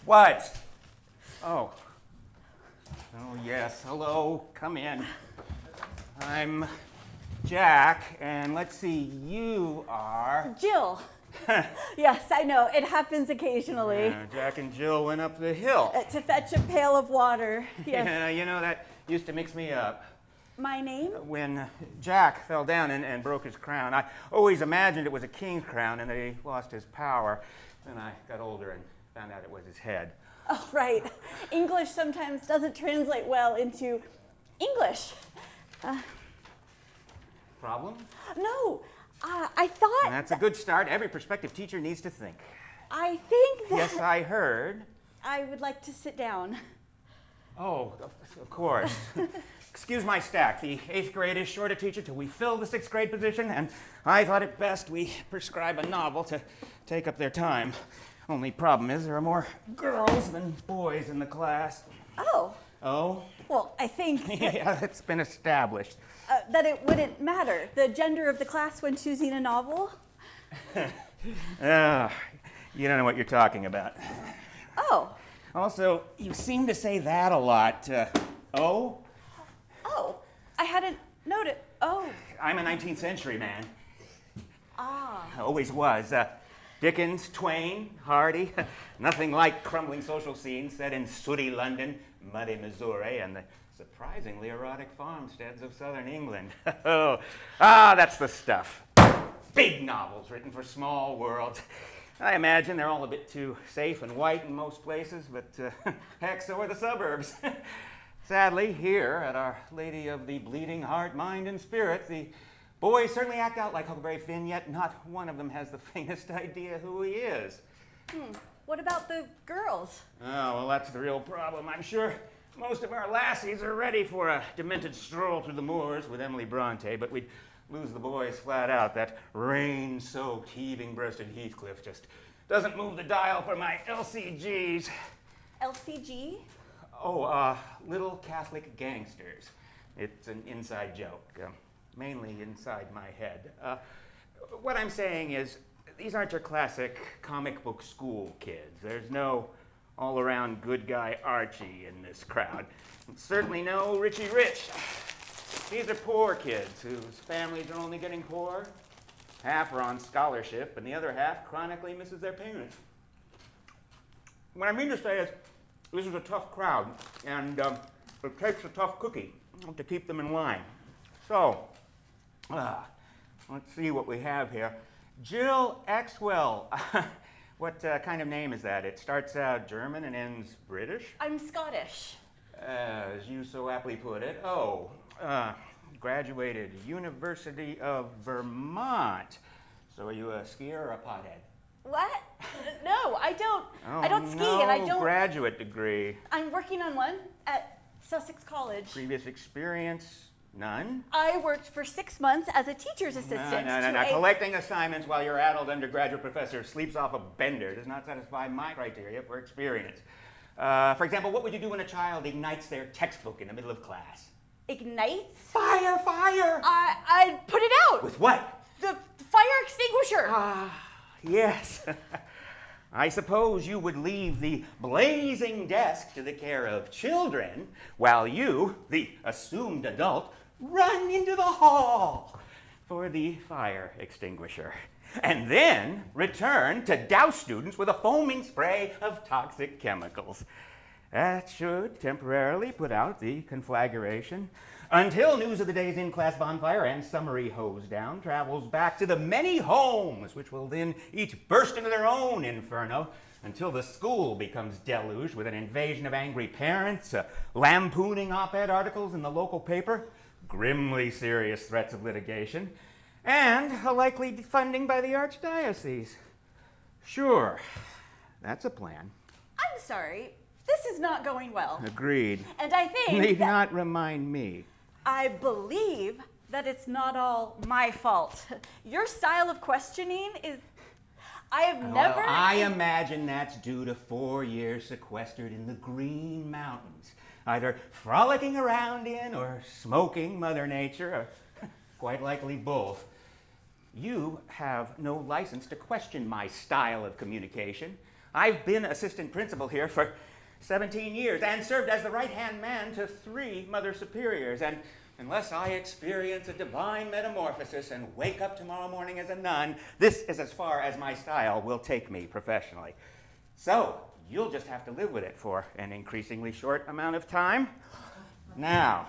What? Oh. Oh, yes. Hello. Come in. I'm Jack, and let's see, you are... Jill. Yes, I know. It happens occasionally. Yeah, Jack and Jill went up the hill. To fetch a pail of water. Yes. Yeah, you know, that used to mix me up. My name? When Jack fell down and broke his crown, I always imagined it was a king's crown and that he lost his power. Then I got older and found out it was his head. Oh, right. English sometimes doesn't translate well into English. Problem? No, I thought... And that's a good start. Every prospective teacher needs to think. I think that... Yes, I heard. I would like to sit down. Oh, of course. Excuse my stack. The 8th grade is short a teacher till we fill the 6th grade position, and I thought it best we prescribe a novel to take up their time. Only problem is there are more girls than boys in the class. Oh. Oh? Well, I think... Yeah, it's been established. That it wouldn't matter, the gender of the class when choosing a novel? You don't know what you're talking about. Oh. Also, you seem to say that a lot. Oh? Oh, I hadn't noted. Oh. I'm a 19th century man. Ah. Always was. Dickens, Twain, Hardy. Nothing like crumbling social scenes set in sooty London, muddy Missouri, and the surprisingly erotic farmsteads of southern England. That's the stuff. Big novels written for small worlds. I imagine they're all a bit too safe and white in most places, but heck, so are the suburbs. Sadly, here at Our Lady of the Bleeding Heart, Mind, and Spirit, the boys certainly act out like Huckleberry Finn, yet not one of them has the faintest idea who he is. What about the girls? Oh, well, that's the real problem. I'm sure most of our lassies are ready for a demented stroll through the moors with Emily Bronte, but we'd lose the boys flat out. That rain-soaked, heaving-breasted Heathcliff just doesn't move the dial for my LCGs. LCG? Oh, Little Catholic Gangsters. It's an inside joke, mainly inside my head. What I'm saying is, these aren't your classic comic book school kids. There's no all-around good guy Archie in this crowd. And certainly no Richie Rich. These are poor kids whose families are only getting poorer. Half are on scholarship, and the other half chronically misses their parents. What I mean to say is, this is a tough crowd, and it takes a tough cookie to keep them in line. So, let's see what we have here. Jill Axwell. What kind of name is that? It starts out German and ends British? I'm Scottish. As you so aptly put it. Graduated University of Vermont. So are you a skier or a pothead? What? No, I don't. Oh, I don't ski, and I don't. Graduate degree. I'm working on one at Sussex College. Previous experience? None? I worked for 6 months as a teacher's assistant. No. Collecting assignments while your adult undergraduate professor sleeps off a bender does not satisfy my criteria for experience. For example, what would you do when a child ignites their textbook in the middle of class? Ignites? Fire! I'd put it out. With what? The fire extinguisher. Yes. I suppose you would leave the blazing desk to the care of children while you, the assumed adult, run into the hall for the fire extinguisher, and then return to douse students with a foaming spray of toxic chemicals. That should temporarily put out the conflagration until news of the day's in-class bonfire and summary hose down travels back to the many homes, which will then each burst into their own inferno until the school becomes deluged with an invasion of angry parents, lampooning op-ed articles in the local paper, grimly serious threats of litigation, and a likely funding by the archdiocese. Sure, that's a plan. I'm sorry. This is not going well. Agreed. And I think Need not remind me. I believe that it's not all my fault. Your style of questioning is... I have never... I imagine that's due to 4 years sequestered in the Green Mountains, either frolicking around in or smoking Mother Nature, or quite likely both. You have no license to question my style of communication. I've been assistant principal here for 17 years and served as the right-hand man to 3 mother superiors. And unless I experience a divine metamorphosis and wake up tomorrow morning as a nun, this is as far as my style will take me professionally. So you'll just have to live with it for an increasingly short amount of time. Now,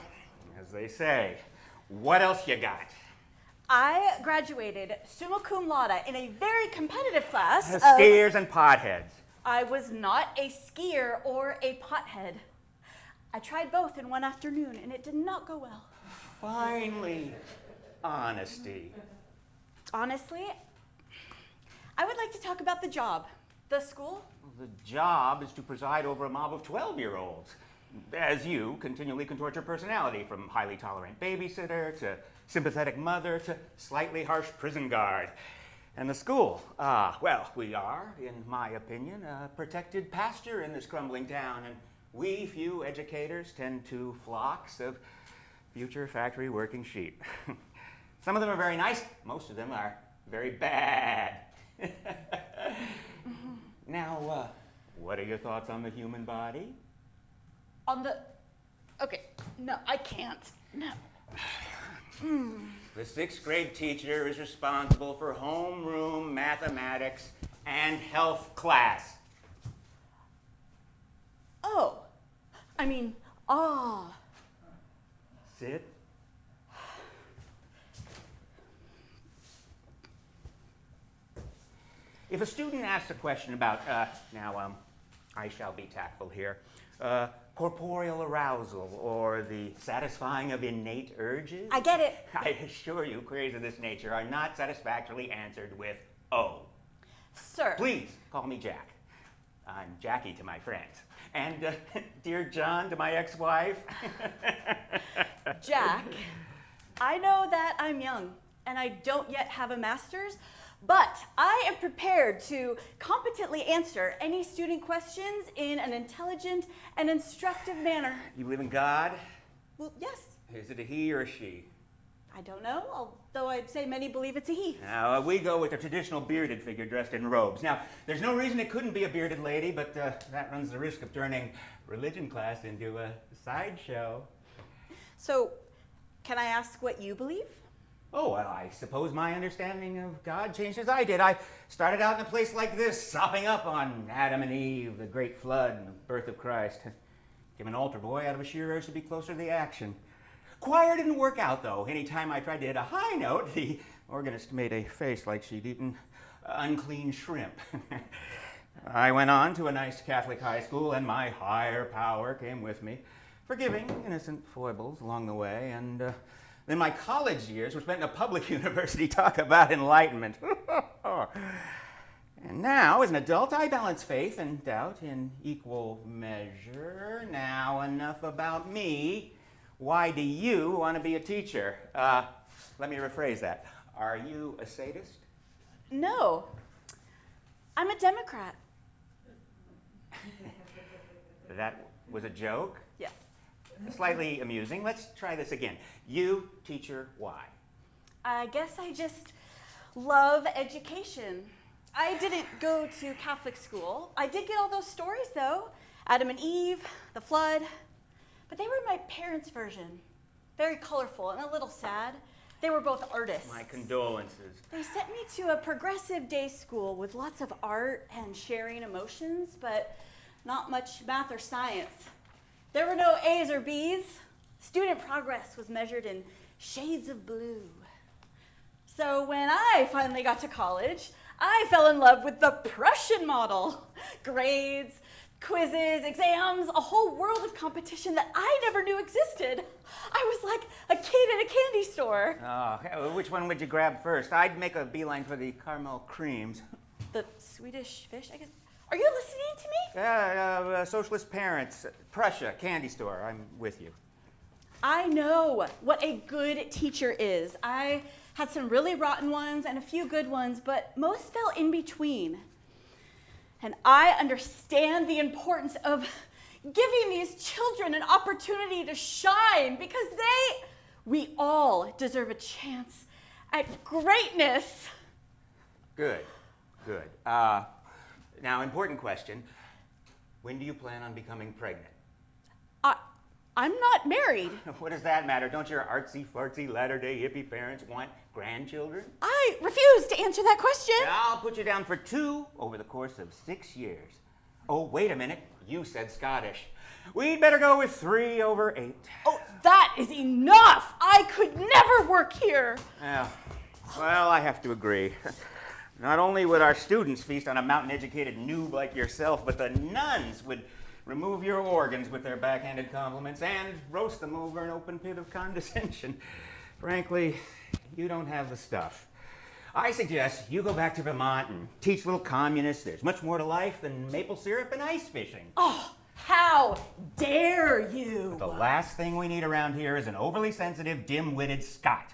as they say, what else you got? I graduated summa cum laude in a very competitive class of... Skiers and potheads. I was not a skier or a pothead. I tried both in one afternoon, and it did not go well. Finally, honesty. Honestly, I would like to talk about the job. The school? The job is to preside over a mob of 12-year-olds, as you continually contort your personality from highly tolerant babysitter to sympathetic mother to slightly harsh prison guard. And the school, well, we are, in my opinion, a protected pasture in this crumbling town, and we few educators tend to flocks of future factory working sheep. Some of them are very nice, most of them are very bad. Now, what are your thoughts on the human body? Okay, no, I can't, no. The 6th grade teacher is responsible for homeroom, mathematics, and health class. Sit. If a student asks a question about, I shall be tactful here, corporeal arousal or the satisfying of innate urges. I get it. I assure you, queries of this nature are not satisfactorily answered with "oh." Sir. Please call me Jack. I'm Jackie to my friends. And dear John to my ex-wife. Jack, I know that I'm young and I don't yet have a master's, but I am prepared to competently answer any student questions in an intelligent and instructive manner. You believe in God? Well, yes. Is it a he or a she? I don't know, although I'd say many believe it's a he. Now, we go with a traditional bearded figure dressed in robes. Now, there's no reason it couldn't be a bearded lady, but that runs the risk of turning religion class into a sideshow. So, can I ask what you believe? Oh, well, I suppose my understanding of God changed as I did. I started out in a place like this, sopping up on Adam and Eve, the great flood, and the birth of Christ. Became an altar boy out of a sheer urge to be closer to the action. Choir didn't work out, though. Anytime I tried to hit a high note, the organist made a face like she'd eaten unclean shrimp. I went on to a nice Catholic high school, and my higher power came with me, forgiving innocent foibles along the way, and then my college years were spent in a public university. Talk about enlightenment. And now, as an adult, I balance faith and doubt in equal measure. Now, enough about me. Why do you want to be a teacher? Let me rephrase that. Are you a sadist? No. I'm a Democrat. That was a joke? Yes. Slightly amusing. Let's try this again. You, teacher, why? I guess I just love education. I didn't go to Catholic school. I did get all those stories, though. Adam and Eve, the flood. But they were my parents' version. Very colorful and a little sad. They were both artists. My condolences. They sent me to a progressive day school with lots of art and sharing emotions, but not much math or science. There were no A's or B's. Student progress was measured in shades of blue. So when I finally got to college, I fell in love with the Prussian model. Grades, quizzes, exams, a whole world of competition that I never knew existed. I was like a kid in a candy store. Oh, which one would you grab first? I'd make a beeline for the caramel creams. The Swedish fish, I guess. Are you listening to me? Socialist parents, Prussia, candy store. I'm with you. I know what a good teacher is. I had some really rotten ones and a few good ones, but most fell in between. And I understand the importance of giving these children an opportunity to shine because we all deserve a chance at greatness. Good. Now, important question. When do you plan on becoming pregnant? I'm not married. What does that matter? Don't your artsy-fartsy latter-day hippie parents want grandchildren? I refuse to answer that question. I'll put you down for 2 over the course of 6 years. Oh, wait a minute. You said Scottish. We'd better go with 3 over 8. Oh, that is enough. I could never work here. Yeah. Well, I have to agree. Not only would our students feast on a mountain-educated noob like yourself, but the nuns would remove your organs with their backhanded compliments and roast them over an open pit of condescension. Frankly, you don't have the stuff. I suggest you go back to Vermont and teach little communists there's much more to life than maple syrup and ice fishing. Oh, how dare you! The last thing we need around here is an overly sensitive, dim-witted Scot.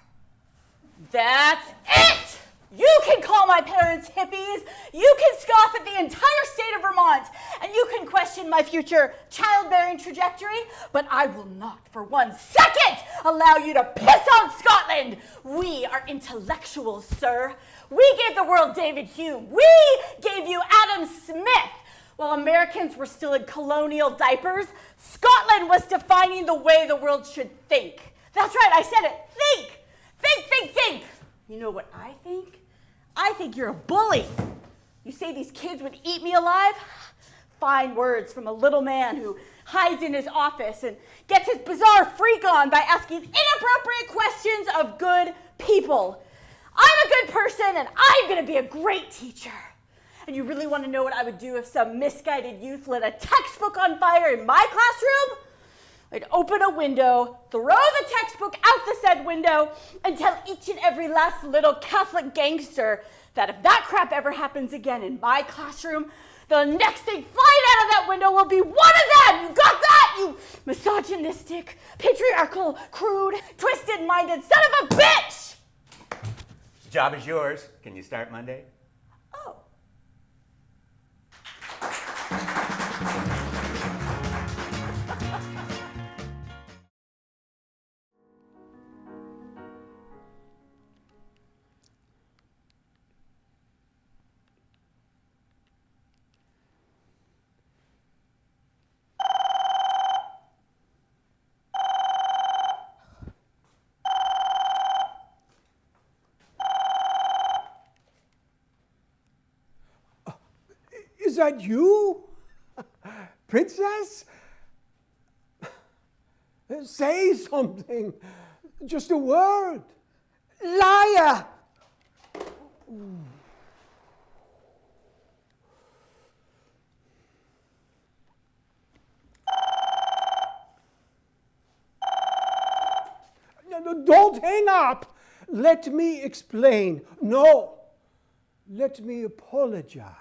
That's it! You can call my parents hippies, you can scoff at the entire state of Vermont, and you can question my future childbearing trajectory, but I will not for 1 second allow you to piss on Scotland! We are intellectuals, sir. We gave the world David Hume. We gave you Adam Smith. While Americans were still in colonial diapers, Scotland was defining the way the world should think. That's right, I said it. Think! Think, think, think! You know what I think? I think you're a bully. You say these kids would eat me alive? Fine words from a little man who hides in his office and gets his bizarre freak on by asking inappropriate questions of good people. I'm a good person and I'm gonna be a great teacher. And you really want to know what I would do if some misguided youth lit a textbook on fire in my classroom? I'd open a window, throw the textbook out the said window, and tell each and every last little Catholic gangster that if that crap ever happens again in my classroom, the next thing flying out of that window will be one of them! You got that, you misogynistic, patriarchal, crude, twisted-minded son of a bitch! The job is yours. Can you start Monday? Oh. Is that you? Princess? Say something. Just a word. Liar! No, don't hang up. Let me explain. No. Let me apologize.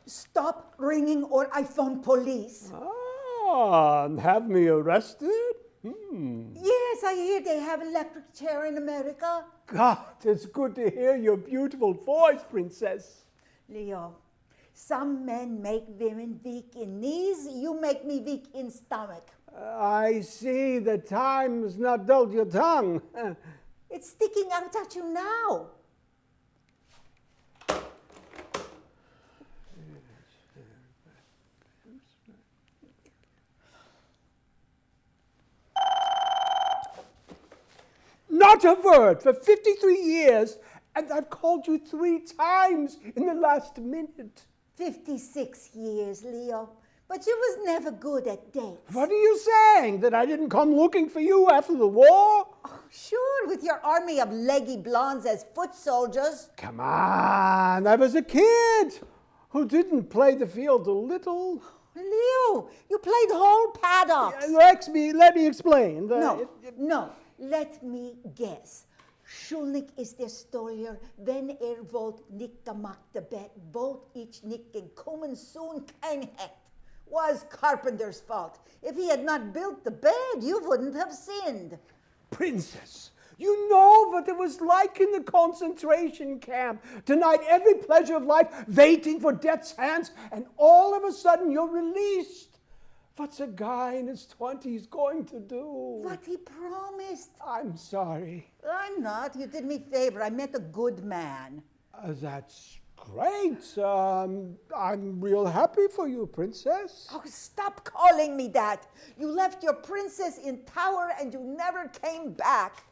Stop ringing or I phone police. Ah, have me arrested? Yes, I hear they have electric chair in America. God, it's good to hear your beautiful voice, Princess. Leo, some men make women weak in knees. You make me weak in stomach. I see the time has not dulled your tongue. It's sticking out at you now. Not a word for 53 years, and I've called you 3 times in the last minute. 56 years, Leo. But you was never good at dates. What are you saying? That I didn't come looking for you after the war? Oh, sure, with your army of leggy blondes as foot soldiers. Come on, I was a kid who didn't play the field a little. Leo, you played whole paddocks. Let me explain. No, let me guess. Schulnik is der Steuer, wenn wollt nicht gemacht the bet, wollt ich nicht gekommen soon kein Hecht. Was Carpenter's fault. If he had not built the bed, you wouldn't have sinned. Princess, you know what it was like in the concentration camp. Denied every pleasure of life, waiting for death's hands, and all of a sudden you're released. What's a guy in his 20s going to do? What he promised. I'm sorry. I'm not. You did me a favor. I met a good man. That's great. I'm real happy for you, princess. Oh, stop calling me that. You left your princess in tower and you never came back.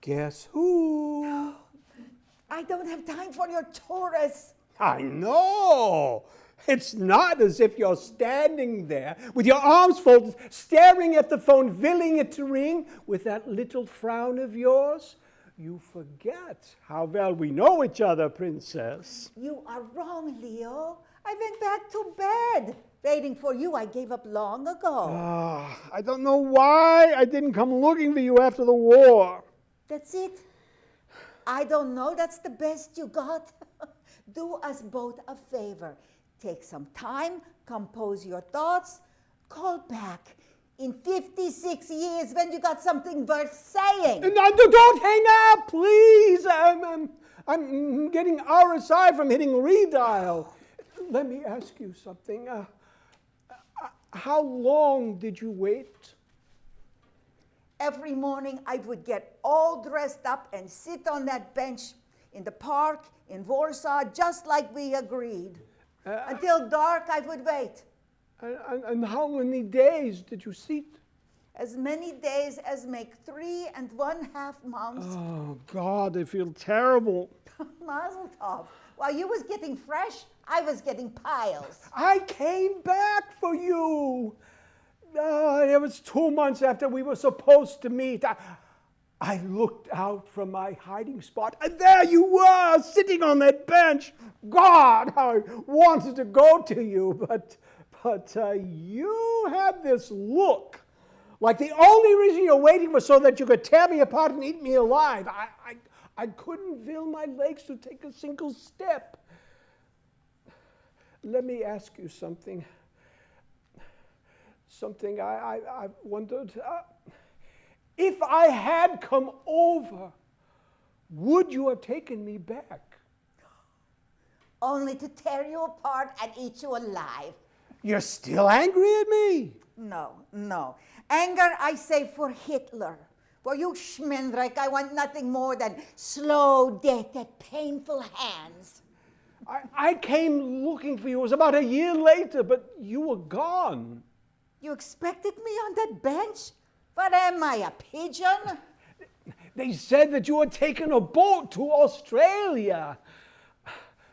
Guess who? I don't have time for your chorus. I know. It's not as if you're standing there with your arms folded, staring at the phone, willing it to ring with that little frown of yours. You forget how well we know each other, princess. You are wrong, Leo. I went back to bed. Waiting for you, I gave up long ago. I don't know why I didn't come looking for you after the war. That's it. I don't know. That's the best you got. Do us both a favor. Take some time, compose your thoughts, call back. In 56 years when you got something worth saying. No, don't hang up, please. I'm getting RSI from hitting redial. Let me ask you something. How long did you wait? Every morning I would get all dressed up and sit on that bench in the park in Warsaw, just like we agreed. Until dark I would wait. And how many days did you sit? As many days as make 3.5 months. Oh, God, I feel terrible. Mazel tov. While you was getting fresh, I was getting piles. I came back for you. It was 2 months after we were supposed to meet. I looked out from my hiding spot, and there you were, sitting on that bench. God, how I wanted to go to you, but you had this look. Like the only reason you're waiting was so that you could tear me apart and eat me alive. I couldn't will my legs to take a single step. Let me ask you something. Something I wondered. If I had come over, would you have taken me back? Only to tear you apart and eat you alive. You're still angry at me? No. Anger, I say, for Hitler. For you, Schmendreich, I want nothing more than slow death at painful hands. I came looking for you. It was about a year later, but you were gone. You expected me on that bench? What am I, a pigeon? They said that you had taken a boat to Australia.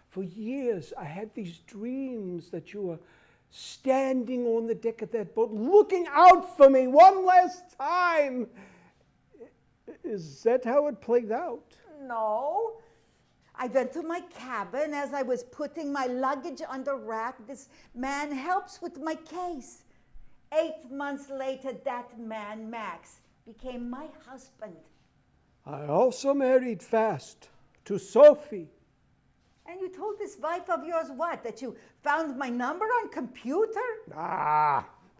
For years, I had these dreams that you were standing on the deck of that boat, looking out for me one last time. Is that how it played out? No. I went to my cabin. As I was putting my luggage on the rack, this man helps with my case. 8 months later, that man, Max, became my husband. I also married fast to Sophie. And you told this wife of yours what? That you found my number on computer?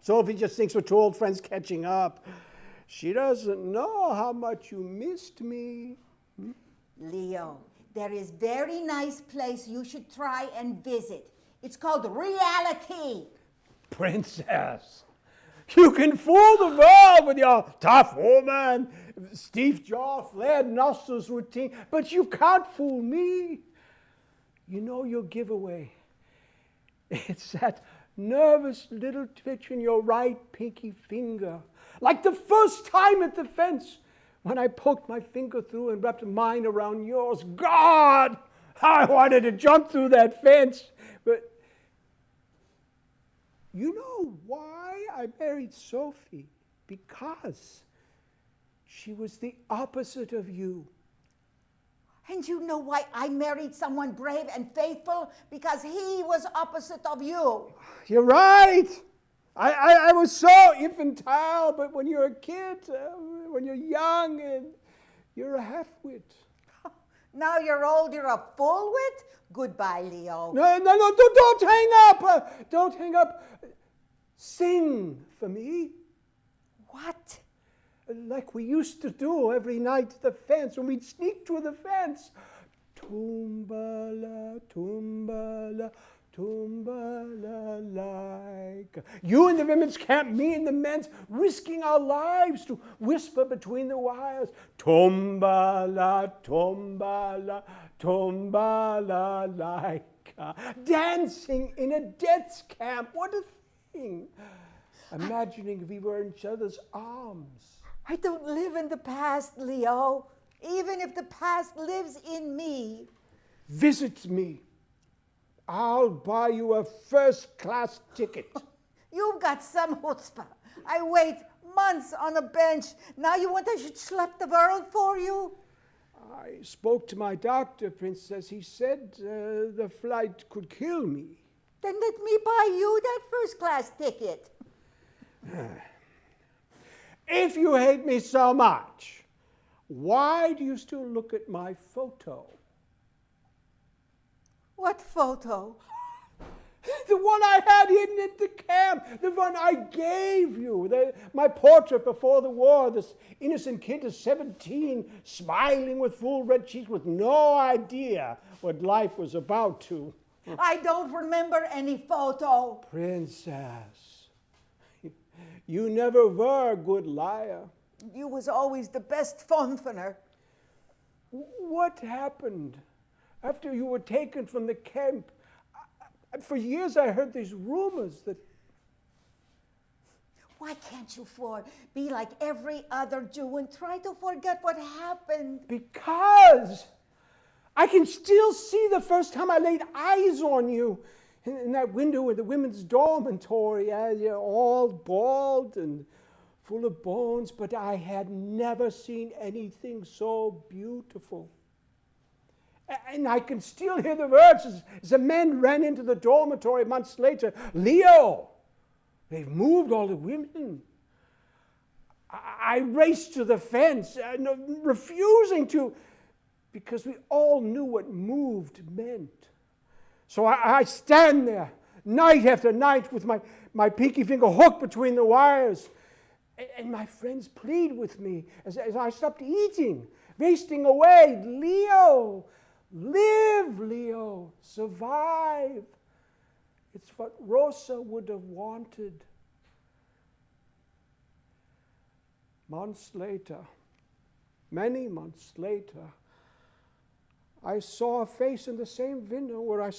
Sophie just thinks we're two old friends catching up. She doesn't know how much you missed me. Leo, there is very nice place you should try and visit. It's called reality. Princess, you can fool the world with your tough woman, stiff jaw, flared nostrils routine, but you can't fool me. You know your giveaway. It's that nervous little twitch in your right pinky finger. Like the first time at the fence when I poked my finger through and wrapped mine around yours. God, I wanted to jump through that fence. But you know why I married Sophie? Because she was the opposite of you. And you know why I married someone brave and faithful? Because he was opposite of you. You're right. I was so infantile, but when you're a kid, when you're young, and you're a half-wit. Now you're old, you're a full-wit? Goodbye, Leo. No, don't hang up. Don't hang up. Sing for me. What? Like we used to do every night at the fence when we'd sneak through the fence. Tumbala, tumbala, tumbala like. You in the women's camp, me in the men's, risking our lives to whisper between the wires. Tumbala, tumbala, tumbala like. Dancing in a death's camp. What a thing. Imagining we were in each other's arms. I don't live in the past, Leo, even if the past lives in me. Visit me. I'll buy you a first-class ticket. You've got some chutzpah. I wait months on a bench. Now you want I should schlep the world for you? I spoke to my doctor, Princess. He said the flight could kill me. Then let me buy you that first-class ticket. If you hate me so much, why do you still look at my photo? What photo? The one I had hidden at the camp, the one I gave you, my portrait before the war, this innocent kid of 17, smiling with full red cheeks with no idea what life was about to. I don't remember any photo. Princess, you never were a good liar. You was always the best funner. What happened after you were taken from the camp? For years I heard these rumors that... Why can't you be like every other Jew and try to forget what happened? Because I can still see the first time I laid eyes on you in that window in the women's dormitory. You're all bald and full of bones, but I had never seen anything so beautiful. And I can still hear the words as the men ran into the dormitory months later. Leo, they've moved all the women. I raced to the fence, refusing to, because we all knew what moved meant. So I stand there night after night with my pinky finger hooked between the wires. And my friends plead with me as I stopped eating, wasting away. Leo, live, Leo, survive. It's what Rosa would have wanted. Months later, many months later, I saw a face in the same window where I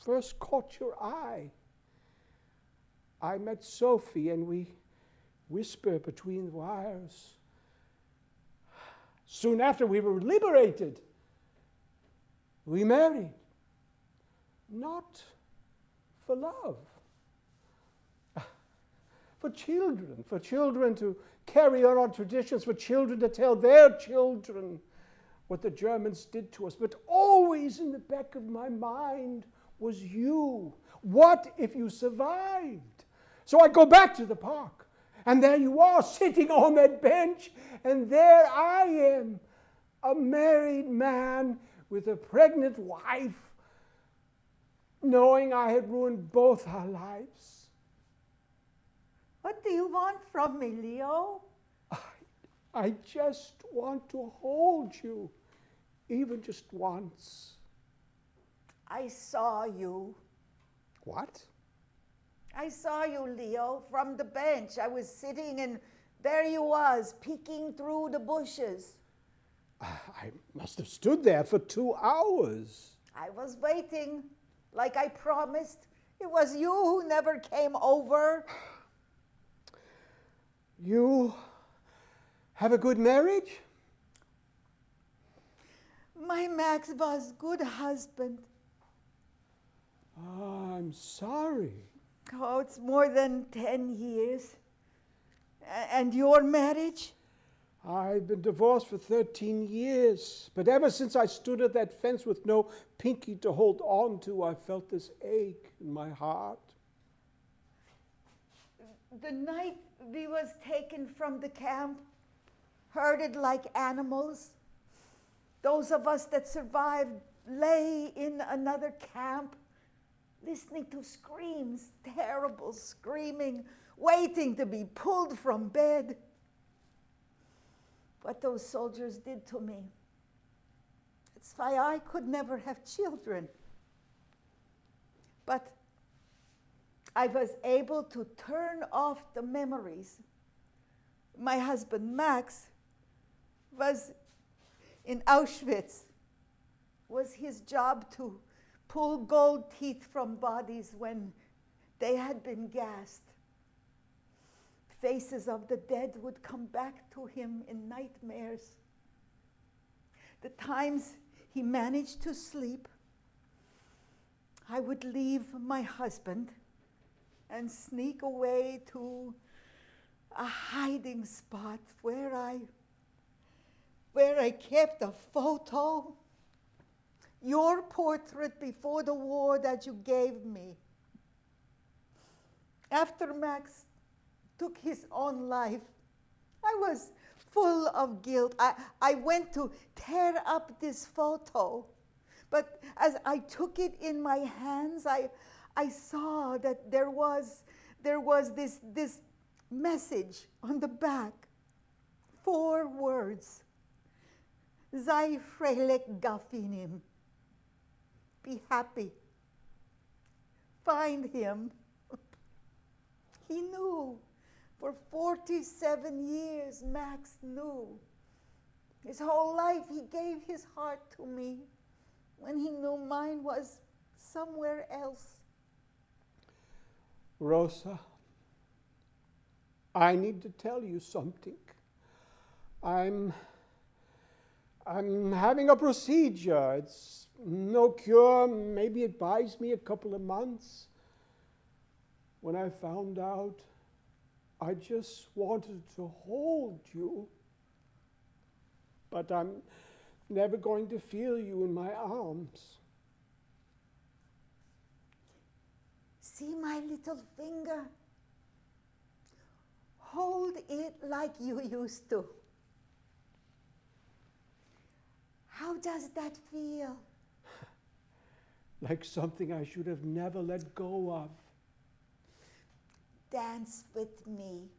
first caught your eye. I met Sophie and we whispered between the wires. Soon after we were liberated. We married, not for love, for children to carry on our traditions, for children to tell their children what the Germans did to us. But always in the back of my mind was you. What if you survived? So I go back to the park, and there you are sitting on that bench, and there I am, a married man with a pregnant wife, knowing I had ruined both our lives. What do you want from me, Leo? I just want to hold you, even just once. I saw you. What? I saw you, Leo, from the bench. I was sitting and there you was, peeking through the bushes. I must have stood there for 2 hours. I was waiting, like I promised. It was you who never came over. You have a good marriage? My Max was good husband. I'm sorry. Oh, it's more than 10 years. And your marriage? I've been divorced for 13 years, but ever since I stood at that fence with no pinky to hold on to, I felt this ache in my heart. The night we was taken from the camp, herded like animals, those of us that survived lay in another camp, listening to screams, terrible screaming, waiting to be pulled from bed. What those soldiers did to me. It's why I could never have children. But I was able to turn off the memories. My husband, Max, was in Auschwitz. It was his job to pull gold teeth from bodies when they had been gassed. Faces of the dead would come back to him in nightmares. The times he managed to sleep, I would leave my husband and sneak away to a hiding spot where I kept a photo, your portrait before the war that you gave me. After Max took his own life, I was full of guilt. I went to tear up this photo, but as I took it in my hands, I saw that there was this message on the back. 4 words. Sei fröhlich gafinim. Be happy. Find him. He knew. For 47 years, Max knew. His whole life, he gave his heart to me when he knew mine was somewhere else. Rosa, I need to tell you something. I'm having a procedure. It's no cure. Maybe it buys me a couple of months. When I found out, I just wanted to hold you. But I'm never going to feel you in my arms. See my little finger? Hold it like you used to. How does that feel? Like something I should have never let go of. Dance with me.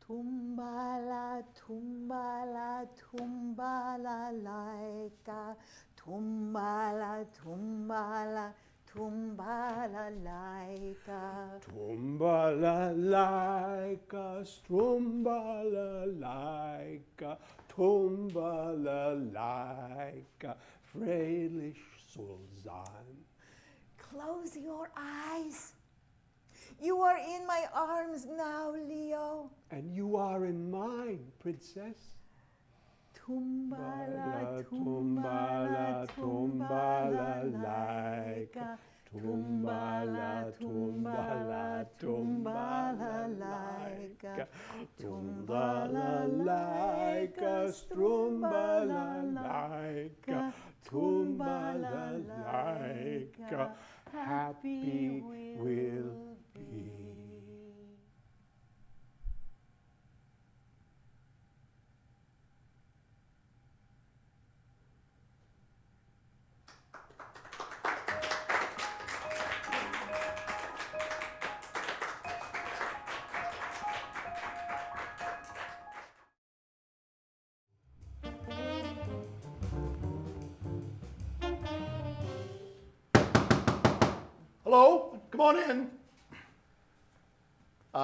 Tumbala, tumbala, tumbala, laika. Tumbala, tumbala, tumbala, laika. Tumbala laika, strumbala laika, tumbala laika, freilich soll sein. Close your eyes. You are in my arms now, Leo. And you are in mine, princess. Tumbala, tumbala, tumbala, laika. Tumbala, tumbala, tumbala, laika. Tumbala, laika, strumbala, laika. Tumbala, laika. Happy will be. Hello, come on in.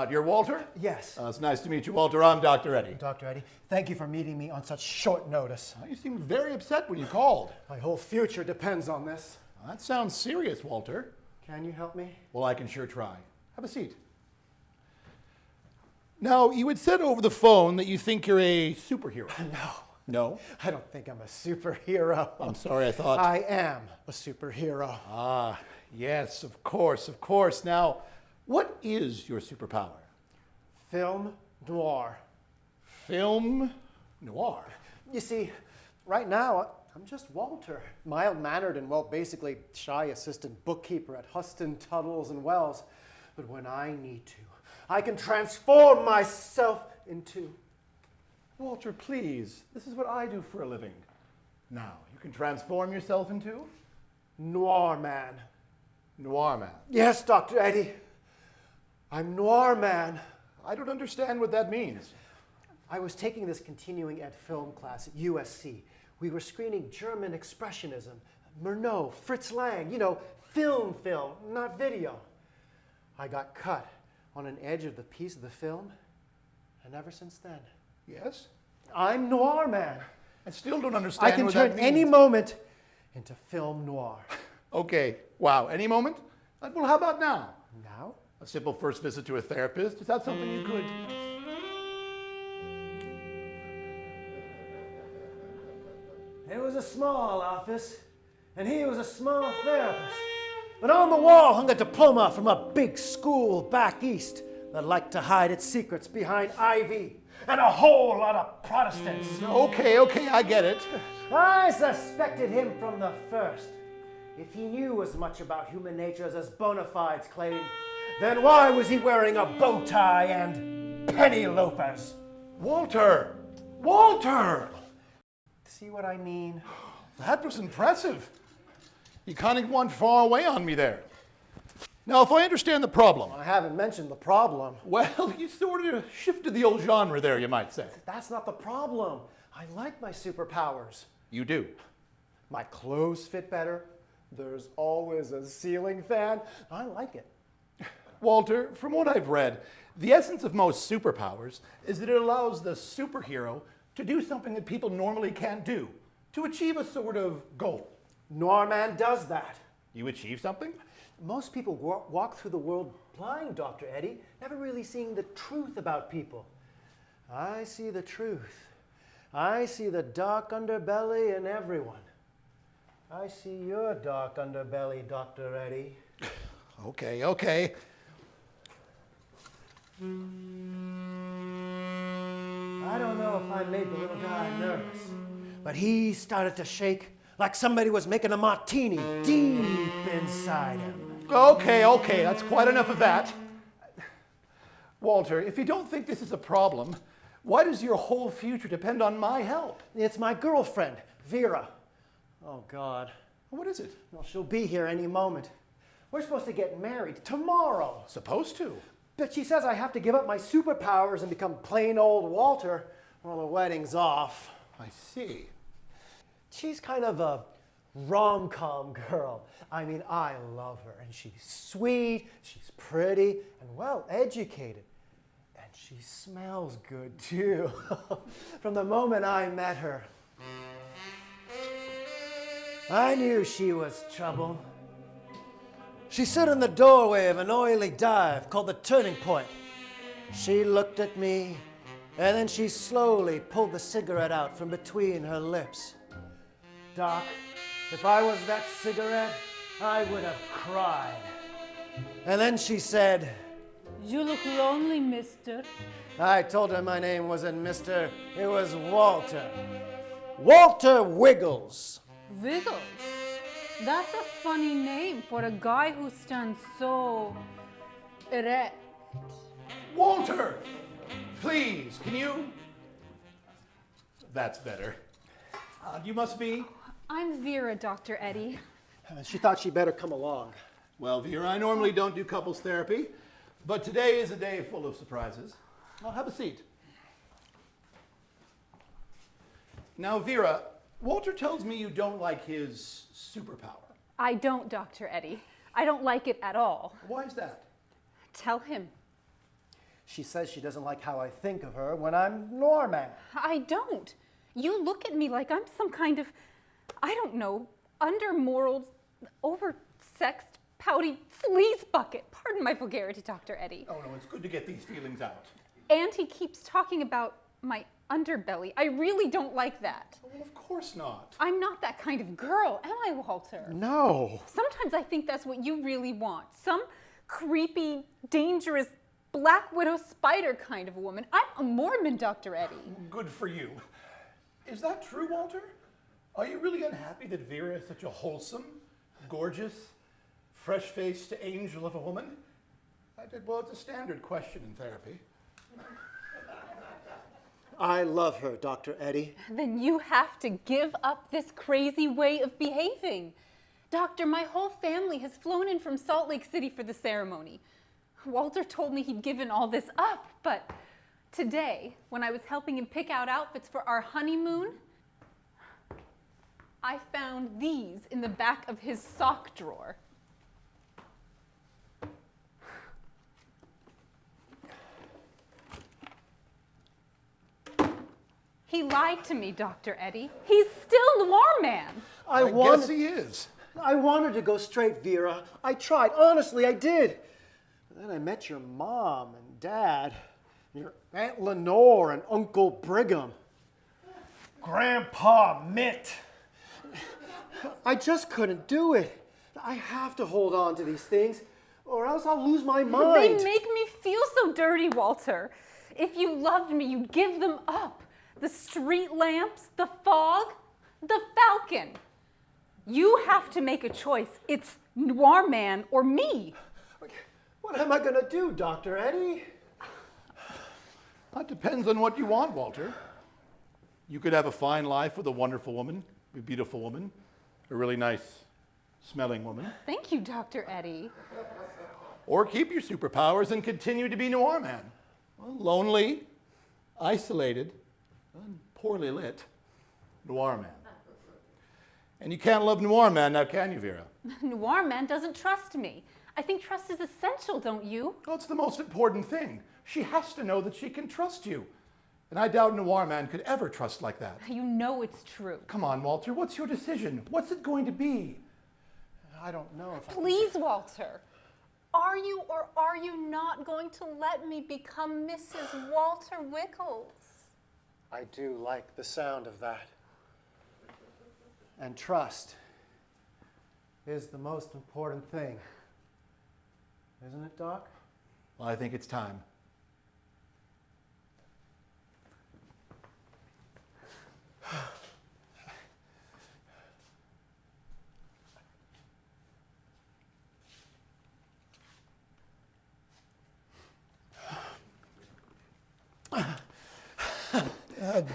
Dear Walter? Yes. It's nice to meet you, Walter. I'm Dr. Eddie. Dr. Eddie, thank you for meeting me on such short notice. You seemed very upset when you called. My whole future depends on this. That sounds serious, Walter. Can you help me? Well, I can sure try. Have a seat. Now, you had said over the phone that you think you're a superhero. No. No? I don't think I'm a superhero. I'm sorry, I thought... I am a superhero. Ah, yes, of course, of course. Now, what is your superpower? Film noir. Film noir? You see, right now, I'm just Walter. Mild-mannered and, well, basically shy assistant bookkeeper at Huston, Tuttles, and Wells. But when I need to, I can transform myself into... Walter, please. This is what I do for a living. Now, you can transform yourself into? Noir man. Noir man. Yes, Dr. Eddie. I'm Noir Man. I don't understand what that means. I was taking this continuing ed film class at USC. We were screening German Expressionism, Murnau, Fritz Lang, film, not video. I got cut on an edge of the piece of the film, and ever since then, Yes? I'm Noir Man. I still don't understand I can what that turn means. any moment into film noir. Okay, wow, any moment? Well, how about now? Now? A simple first visit to a therapist? Is that something you could... It was a small office, and he was a small therapist. But on the wall hung a diploma from a big school back east that liked to hide its secrets behind ivy and a whole lot of Protestants. Okay, I get it. I suspected him from the first. If he knew as much about human nature as bona fides claim, then why was he wearing a bow tie and penny loafers? Walter! Walter! See what I mean? That was impressive. You kind of went far away on me there. Now, if I understand the problem, I haven't mentioned the problem. well, you sort of shifted the old genre there, you might say. That's not the problem. I like my superpowers. You do. My clothes fit better. There's always a ceiling fan. I like it. Walter, from what I've read, the essence of most superpowers is that it allows the superhero to do something that people normally can't do, to achieve a sort of goal. Noir Man does that. You achieve something? Most people walk through the world blind, Dr. Eddie, never really seeing the truth about people. I see the truth. I see the dark underbelly in everyone. I see your dark underbelly, Dr. Eddie. Okay. I don't know if I made the little guy nervous, but he started to shake like somebody was making a martini deep inside him. Okay, that's quite enough of that. Walter, if you don't think this is a problem, why does your whole future depend on my help? It's my girlfriend, Vera. Oh, God. What is it? Well, she'll be here any moment. We're supposed to get married tomorrow. Supposed to. But she says I have to give up my superpowers and become plain old Walter while the wedding's off. I see. She's kind of a rom-com girl. I mean, I love her, and she's sweet, she's pretty, and well-educated. And she smells good, too. From the moment I met her, I knew she was trouble. She stood in the doorway of an oily dive called the Turning Point. She looked at me, and then she slowly pulled the cigarette out from between her lips. Doc, if I was that cigarette, I would have cried. And then she said, "You look lonely, mister." I told her my name wasn't Mr., it was Walter. Walter Wiggles. Wiggles? That's a funny name for a guy who stands so erect. Walter! Please, can you? That's better. You must be? I'm Vera, Dr. Eddie. She thought she'd better come along. Well, Vera, I normally don't do couples therapy, but today is a day full of surprises. I'll have a seat. Now, Vera, Walter tells me you don't like his superpower. I don't, Dr. Eddie. I don't like it at all. Why is that? Tell him. She says she doesn't like how I think of her when I'm Norman. I don't. You look at me like I'm some kind of, I don't know, undermoral, oversexed, pouty sleaze bucket. Pardon my vulgarity, Dr. Eddie. Oh, no, it's good to get these feelings out. And he keeps talking about my underbelly. I really don't like that. Well, of course not. I'm not that kind of girl, am I, Walter? No. Sometimes I think that's what you really want. Some creepy, dangerous, Black Widow spider kind of woman. I'm a Mormon, Dr. Eddie. Good for you. Is that true, Walter? Are you really unhappy that Vera is such a wholesome, gorgeous, fresh-faced angel of a woman? Well, it's a standard question in therapy. I love her, Dr. Eddie. Then you have to give up this crazy way of behaving. Doctor, my whole family has flown in from Salt Lake City for the ceremony. Walter told me he'd given all this up, but today, when I was helping him pick out outfits for our honeymoon, I found these in the back of his sock drawer. He lied to me, Dr. Eddie. He's still Noir Man. I guess he is. I wanted to go straight, Vera. I tried. Honestly, I did. Then I met your mom and dad, your Aunt Lenore and Uncle Brigham. Grandpa Mitt. I just couldn't do it. I have to hold on to these things, or else I'll lose my mind. They make me feel so dirty, Walter. If you loved me, you'd give them up. The street lamps, the fog, the falcon. You have to make a choice. It's Noir Man or me. What am I going to do, Dr. Eddie? That depends on what you want, Walter. You could have a fine life with a wonderful woman, a beautiful woman, a really nice smelling woman. Thank you, Dr. Eddie. Or keep your superpowers and continue to be Noir Man. Well, lonely, isolated, and poorly lit Noir Man. And you can't love Noir Man now, can you, Vera? Noir Man doesn't trust me. I think trust is essential, don't you? Well, it's the most important thing. She has to know that she can trust you. And I doubt Noir Man could ever trust like that. You know it's true. Come on, Walter, what's your decision? What's it going to be? I don't know if Please, Walter. Are you or are you not going to let me become Mrs. Walter Wickles? I do like the sound of that. And trust is the most important thing. Isn't it, Doc? Well, I think it's time.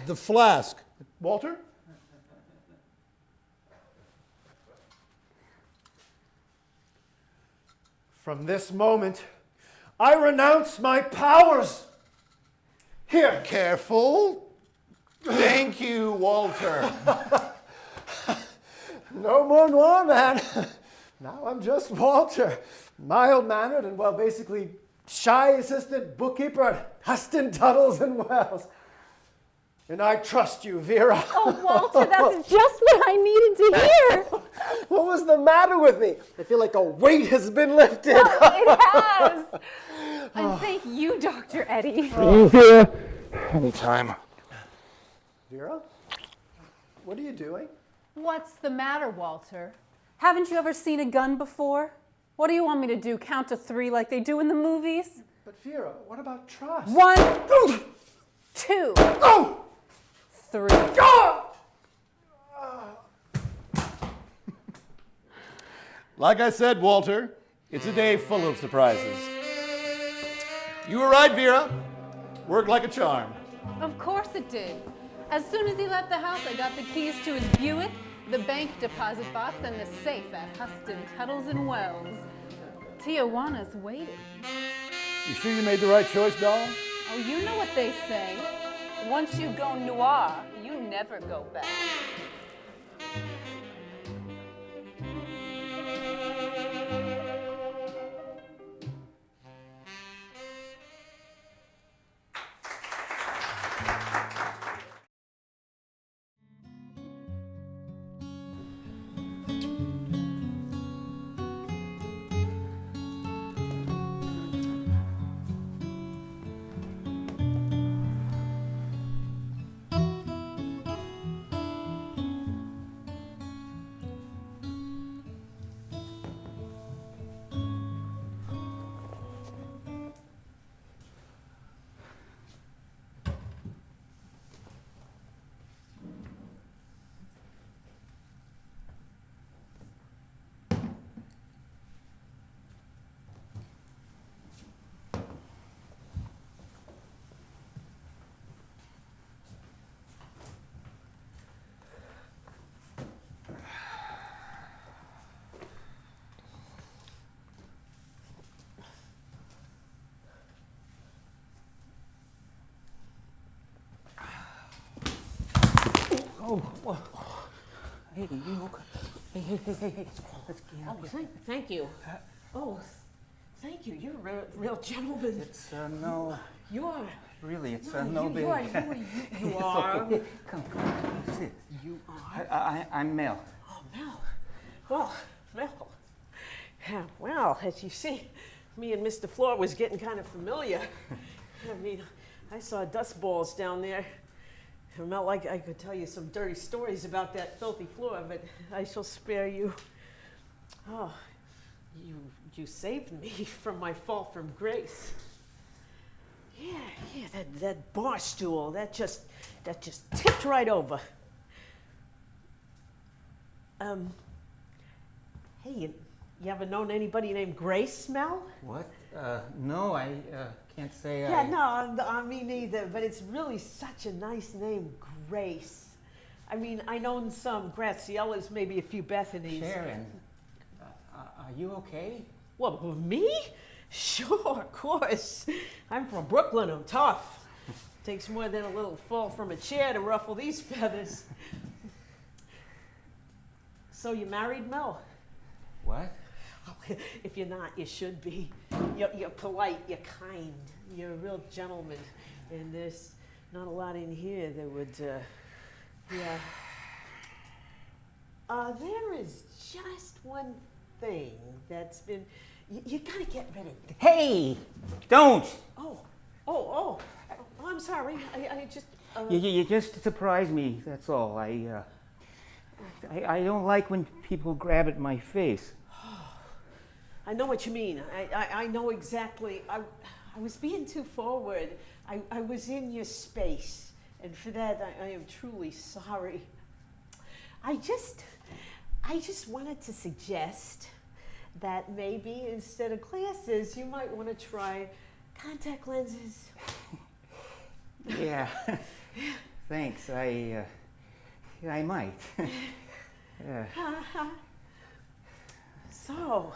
The flask. Walter? From this moment, I renounce my powers. Here. Careful. Thank you, Walter. No more Noir Man. Now I'm just Walter. Mild-mannered and, well, basically shy assistant bookkeeper at Huston, Tuttles and Wells. And I trust you, Vera. Oh, Walter, that's just what I needed to hear. What was the matter with me? I feel like a weight has been lifted. It has. And thank you, Dr. Eddie. Here. Anytime. Vera? What are you doing? What's the matter, Walter? Haven't you ever seen a gun before? What do you want me to do, count to 3 like they do in the movies? But Vera, what about trust? 1, 2, 3. Like I said, Walter, it's a day full of surprises. You were right, Vera. Worked like a charm. Of course it did. As soon as he left the house, I got the keys to his Buick, the bank deposit box, and the safe at Huston, Tuttles and Wells. Tijuana's waiting. You sure you made the right choice, doll? Oh, you know what they say. Once you go noir, you never go back. Oh, well. Hey, you okay? Hey. Let's get Oh, thank you. Oh, thank you. You're a real gentleman. It's, no. You are. Really, it's no big. You are. Okay. Come, sit. You are. I'm Mel. Oh, Mel. Well, Mel. Yeah, well, as you see, me and Mr. Floor was getting kind of familiar. I mean, I saw dust balls down there. Mel, I could tell you some dirty stories about that filthy floor, but I shall spare you. Oh, you saved me from my fall from grace. Yeah, that bar stool, that just tipped right over. Hey, you ever known anybody named Grace, Mel? What? No, I can't say Yeah, no, me neither, but it's really such a nice name, Grace. I mean, I known some Graciellas, maybe a few Bethany's. Sharon, are you okay? Well, me? Sure, of course. I'm from Brooklyn, I'm tough. Takes more than a little fall from a chair to ruffle these feathers. So you married, Mel? What? If you're not, you should be. You're polite, you're kind, you're a real gentleman. And there's not a lot in here that would, yeah. There is just one thing that's been, you gotta get rid of. Hey! Don't! Oh, I'm sorry. I just. You just surprised me, that's all. I don't like when people grab at my face. I know what you mean. I know exactly. I was being too forward. I was in your space. And for that, I am truly sorry. I just wanted to suggest that maybe instead of glasses, you might want to try contact lenses. Yeah. Thanks. I might. Yeah. So,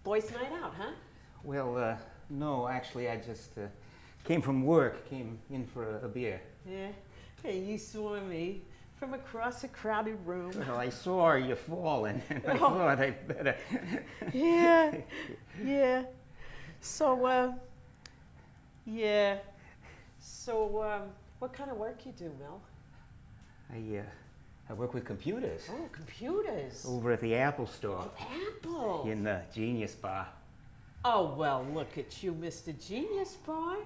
boys' night out, huh? Well, no, actually, I just came from work, came in for a beer. Yeah. Hey, you saw me from across a crowded room. Well, I saw you falling, and I thought I better. Yeah. So, yeah. So, what kind of work you do, Mel? I work with computers. Oh, computers. Over at the Apple store. Apple. In the Genius Bar. Oh, well, look at you, Mr. Genius Bar.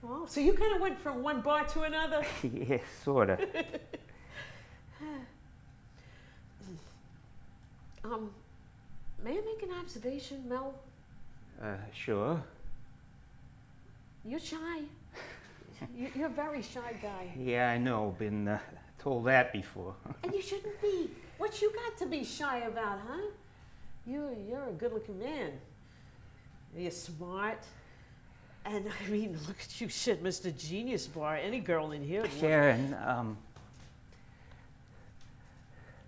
Oh, so you kind of went from one bar to another? Yeah, sorta. May I make an observation, Mel? Sure. You're shy. You're a very shy guy. Yeah, I know. Been told that before. And you shouldn't be. What you got to be shy about, huh? You're a good-looking man. You're smart. And I mean, look at you, shit, Mr. Genius Bar. Any girl in here. Sharon,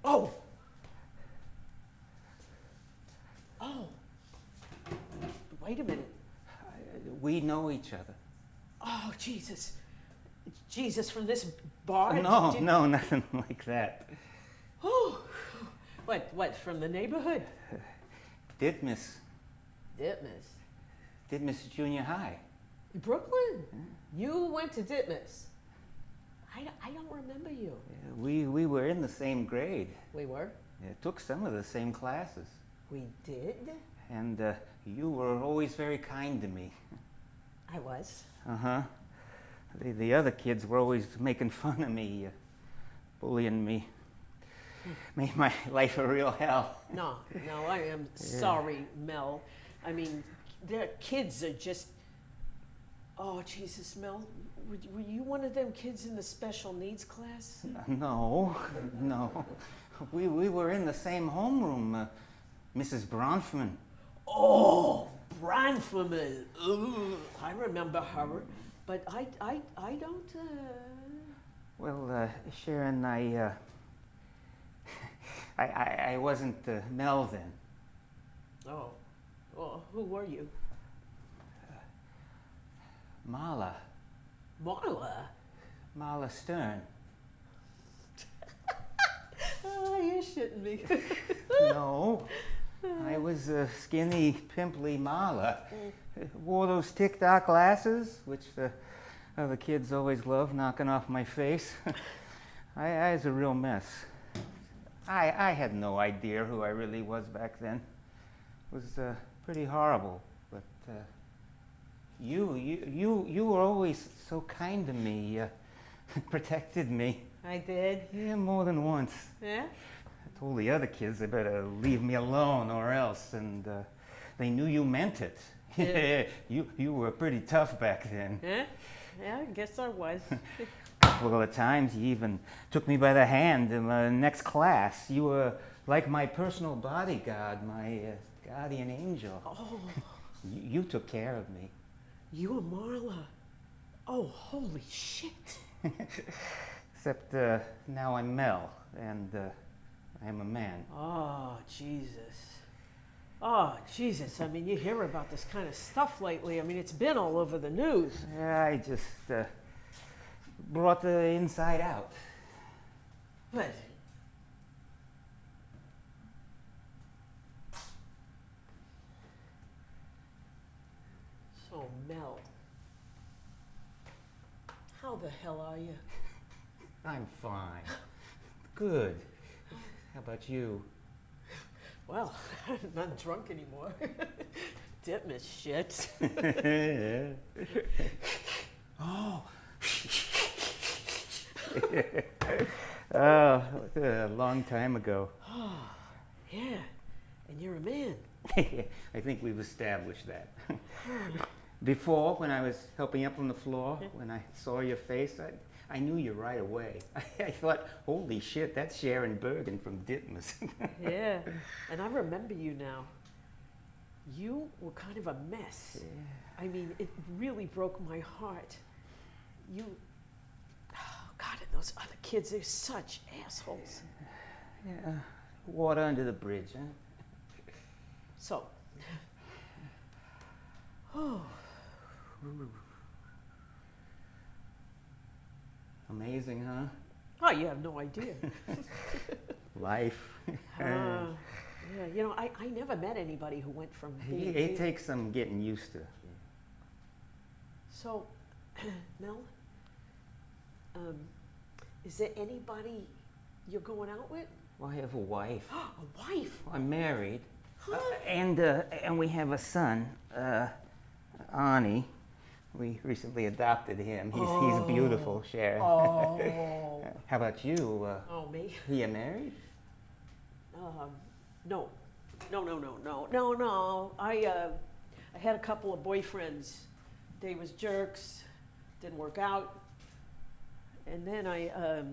Oh! Wait a minute. we know each other. Oh, Jesus. Jesus from this bar? No, nothing like that. Oh, what, from the neighborhood? DITMAS. DITMAS Junior High. Brooklyn? You went to DITMAS? I don't remember you. We were in the same grade. We were? Took some of the same classes. We did? And you were always very kind to me. I was. Uh-huh. The other kids were always making fun of me, bullying me. Made my life a real hell. No, I am sorry, Mel. I mean, their kids are just... Oh, Jesus, Mel. Were you one of them kids in the special needs class? No. We were in the same homeroom, Mrs. Bronfman. Oh, Bronfman. I remember her, but I don't. Well, Sharon, I wasn't Mel then. Oh, well, who were you? Marla. Marla? Marla Stern. Oh, you're shitting me. No, I was a skinny, pimply Marla. Wore those tic-tac glasses, which the other kids always love knocking off my face. I was a real mess. I had no idea who I really was back then. It was pretty horrible, but you were always so kind to me, protected me. I did? Yeah, more than once. Yeah? I told the other kids they better leave me alone or else, and they knew you meant it. Yeah. You were pretty tough back then. Yeah? Yeah, I guess I was. Well, at times you even took me by the hand in the next class. You were like my personal bodyguard, my guardian angel. Oh, You took care of me. you and Marla. Oh, holy shit. Except now I'm Mel, and I'm a man. Oh, Jesus. Oh, Jesus. I mean, you hear about this kind of stuff lately. I mean, it's been all over the news. Yeah, I just brought the inside out. But so, Mel, how the hell are you? I'm fine. Good. How about you? Well, I'm not drunk anymore. DITMAS shit. Oh. Oh, a long time ago. Oh, yeah. And you're a man. I think we've established that. Before, when I was helping up on the floor, when I saw your face, I knew you right away. I thought, holy shit, that's Sharon Bergen from DITMAS. Yeah. And I remember you now. You were kind of a mess. Yeah. I mean, it really broke my heart. You, oh God, and those other kids, they're such assholes. Yeah. Water under the bridge, huh? So, oh, Amazing, huh? oh, you have no idea. Life. Yeah, you know, I never met anybody who went from being. It takes some getting used to. So, Mel, is there anybody you're going out with? Well, I have a wife. A wife? I'm married. Huh? And we have a son, Ani. We recently adopted him. He's beautiful, Sharon. Oh. How about you? Oh, me? You married? No. I had a couple of boyfriends. They was jerks. Didn't work out. And then I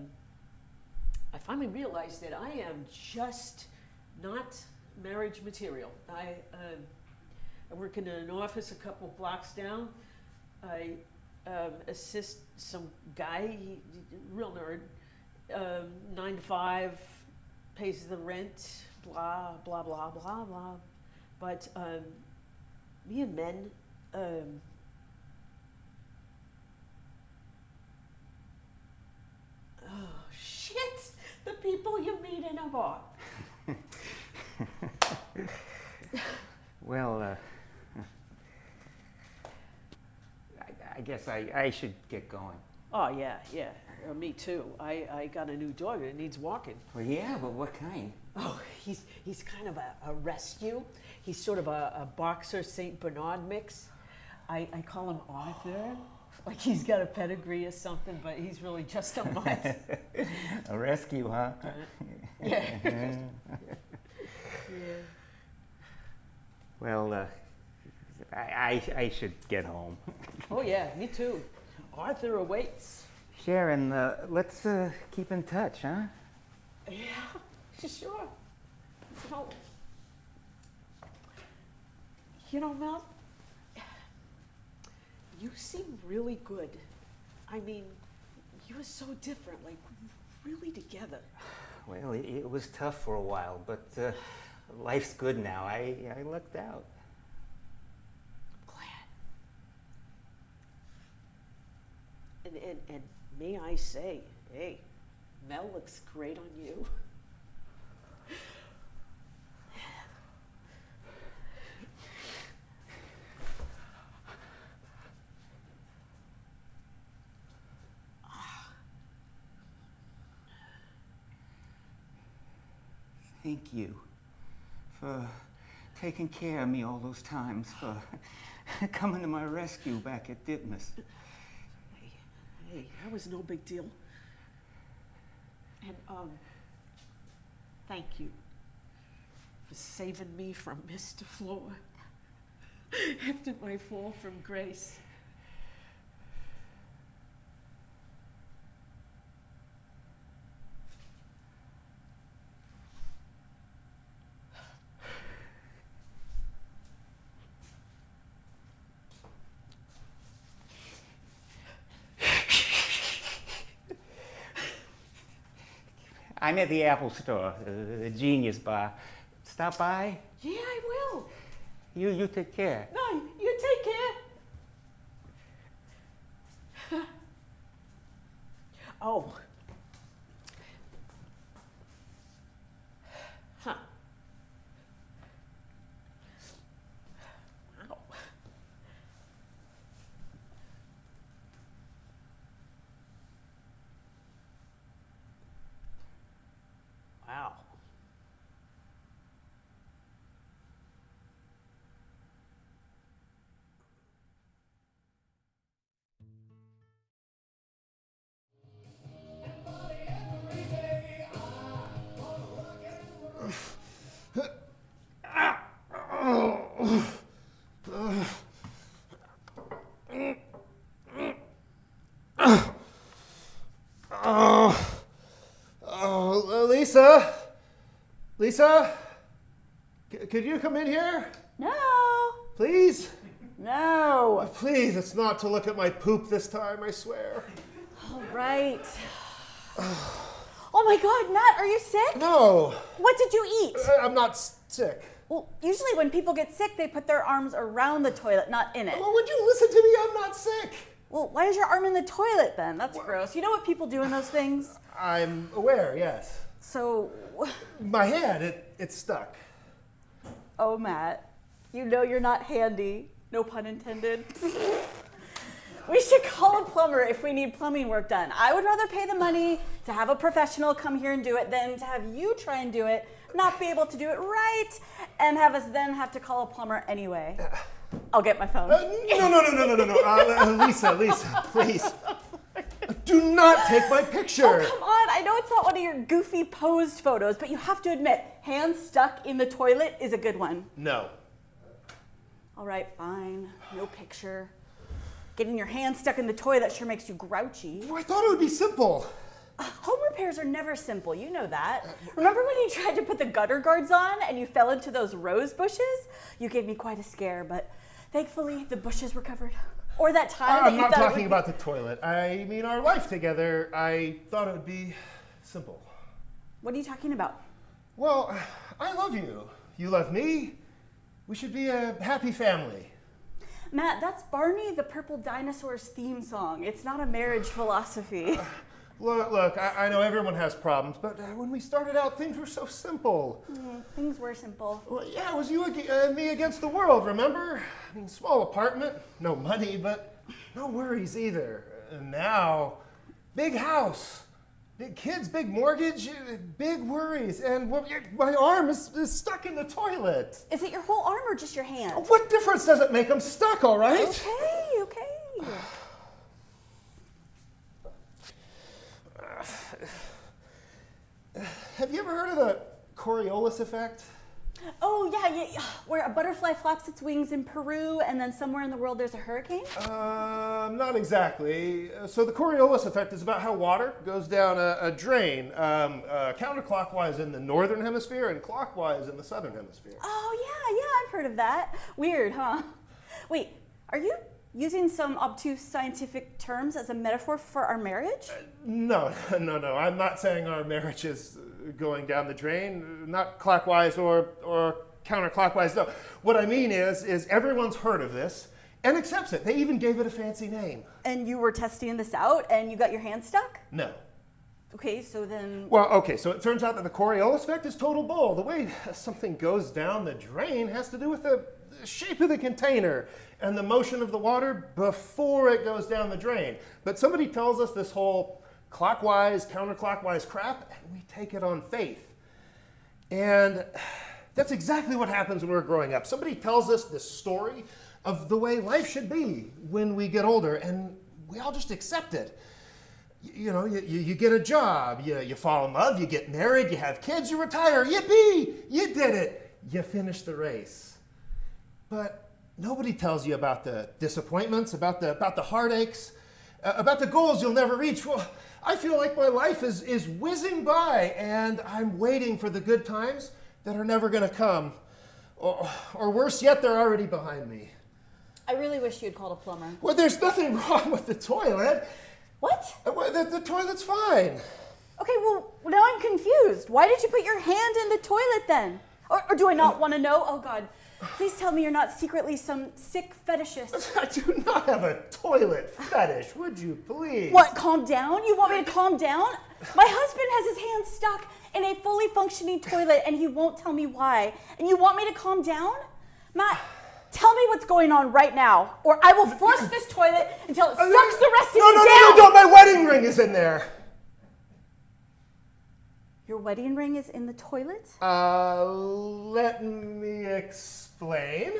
finally realized that I am just not marriage material. I work in an office a couple blocks down. I assist some guy, real nerd, 9 to 5, pays the rent, blah, blah, blah, blah, blah. But me and men, oh, shit! The people you meet in a bar. Well, I guess I should get going. Oh, yeah. Me too. I got a new dog that needs walking. Well, yeah, but what kind? Oh, he's kind of a rescue. He's sort of a boxer St. Bernard mix. I call him Arthur, like he's got a pedigree or something, but he's really just a mutt. A rescue, huh? Yeah. Yeah. Well, I should get home. Oh yeah, me too. Arthur awaits. Sharon, let's keep in touch, huh? Yeah, sure. So, you know, Mel, you seem really good. I mean, you were so different, like really together. Well, it was tough for a while, but life's good now. I lucked out. I'm glad. And may I say, hey, Mel looks great on you. Thank you for taking care of me all those times, for coming to my rescue back at DITMAS. Hey, that was no big deal. And, thank you for saving me from Mr. Floor after my fall from grace. I'm at the Apple store, the Genius Bar. Stop by. Yeah, I will. You take care. No, you take care. Oh. Huh. Wow. Wow. Lisa? Lisa? Could you come in here? No. Please? No. Please, it's not to look at my poop this time, I swear. All right. Oh my God, Matt, are you sick? No. What did you eat? I'm not sick. Well, usually when people get sick, they put their arms around the toilet, not in it. Well, would you listen to me? I'm not sick. Well, why is your arm in the toilet then? That's gross. You know what people do in those things? I'm aware, yes. So, My hand, it's stuck. oh, Matt, you know you're not handy. No pun intended. We should call a plumber if we need plumbing work done. I would rather pay the money to have a professional come here and do it than to have you try and do it, not be able to do it right, and have us then have to call a plumber anyway. I'll get my phone. No. Lisa, please. Do not take my picture. Oh, come on. I know it's not one of your goofy posed photos, but you have to admit, hands stuck in the toilet is a good one. No. All right, fine. No picture. Getting your hand stuck in the toilet sure makes you grouchy. I thought it would be simple. Home repairs are never simple, you know that. Remember when you tried to put the gutter guards on and you fell into those rose bushes? You gave me quite a scare, but thankfully the bushes recovered. Or that time that I'm you not thought talking about the toilet. I mean our life together. I thought it would be simple. What are you talking about? Well, I love you. You love me. We should be a happy family. Matt, that's Barney the Purple Dinosaur's theme song. It's not a marriage philosophy. Look, I know everyone has problems, but when we started out, things were so simple. Things were simple. Well, yeah, it was you and me against the world, remember? I mean, small apartment, no money, but no worries either. And now, big house, big kids, big mortgage, big worries, and my arm is stuck in the toilet. Is it your whole arm or just your hand? What difference does it make? I'm stuck, all right? Okay. Have you ever heard of the CORIOLUS effect? Oh, yeah, where a butterfly flaps its wings in Peru and then somewhere in the world there's a hurricane? Not exactly. So the Coriolis effect is about how water goes down a drain, counterclockwise in the northern hemisphere and clockwise in the southern hemisphere. Oh, yeah, I've heard of that. Weird, huh? Wait, are you using some obtuse scientific terms as a metaphor for our marriage? No. I'm not saying our marriage is going down the drain, not clockwise or counterclockwise. No, what I mean is everyone's heard of this. and accepts it. They even gave it a fancy name. And you were testing this out and you got your hand stuck? No. Okay, so then... Well, okay, so it turns out that the Coriolis effect is total bull. The way something goes down the drain has to do with the shape of the container and the motion of the water before it goes down the drain. But somebody tells us this whole clockwise, counterclockwise crap, and we take it on faith. And that's exactly what happens when we're growing up. Somebody tells us this story of the way life should be when we get older, and we all just accept it. You know, you get a job, you fall in love, you get married, you have kids, you retire, yippee, you did it, you finish the race. But nobody tells you about the disappointments, about the heartaches, about the goals you'll never reach. Well, I feel like my life is whizzing by, and I'm waiting for the good times that are never going to come. Or worse yet, they're already behind me. I really wish you'd called a plumber. Well, there's nothing wrong with the toilet. What? The toilet's fine. Okay, well, now I'm confused. Why did you put your hand in the toilet then? Or do I not want to know? Oh, God. Please tell me you're not secretly some sick fetishist. I do not have a toilet fetish, would you please? What, calm down? You want me to calm down? My husband has his hand stuck in a fully functioning toilet and he won't tell me why. And you want me to calm down? Matt, tell me what's going on right now, or I will flush this toilet until it sucks the rest of you down. No, my wedding ring is in there. Your wedding ring is in the toilet? Let me explain.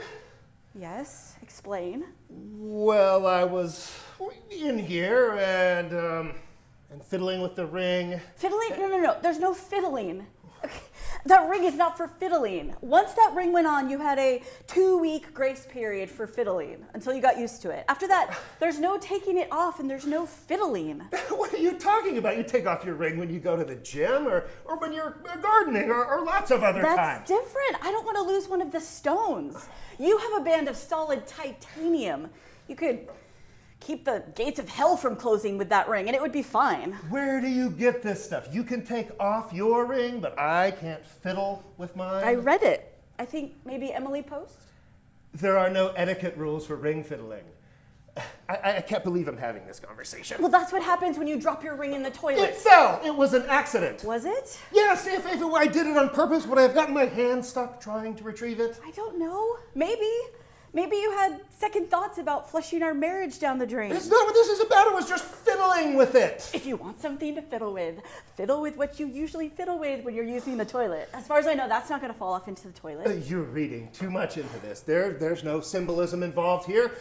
Yes, explain. Well, I was in here and fiddling with the ring. Fiddling? No. There's no fiddling. Okay. That ring is not for fiddling. Once that ring went on, you had a 2-week grace period for fiddling until you got used to it. After that, there's no taking it off and there's no fiddling. What are you talking about? You take off your ring when you go to the gym or when you're gardening or lots of other times. That's different. I don't want to lose one of the stones. You have a band of solid titanium. You could keep the gates of hell from closing with that ring and it would be fine. Where do you get this stuff? You can take off your ring, but I can't fiddle with mine? I read it. I think maybe Emily Post? There are no etiquette rules for ring fiddling. I can't believe I'm having this conversation. Well, that's what happens when you drop your ring in the toilet. It fell! It was an accident. Was it? Yes, if I did it on purpose, would I have gotten my hand stuck trying to retrieve it? I don't know. Maybe you had second thoughts about flushing our marriage down the drain. It's not what this is about. It was just fiddling with it. If you want something to fiddle with what you usually fiddle with when you're using the toilet. As far as I know, that's not going to fall off into the toilet. You're reading too much into this. There's no symbolism involved here.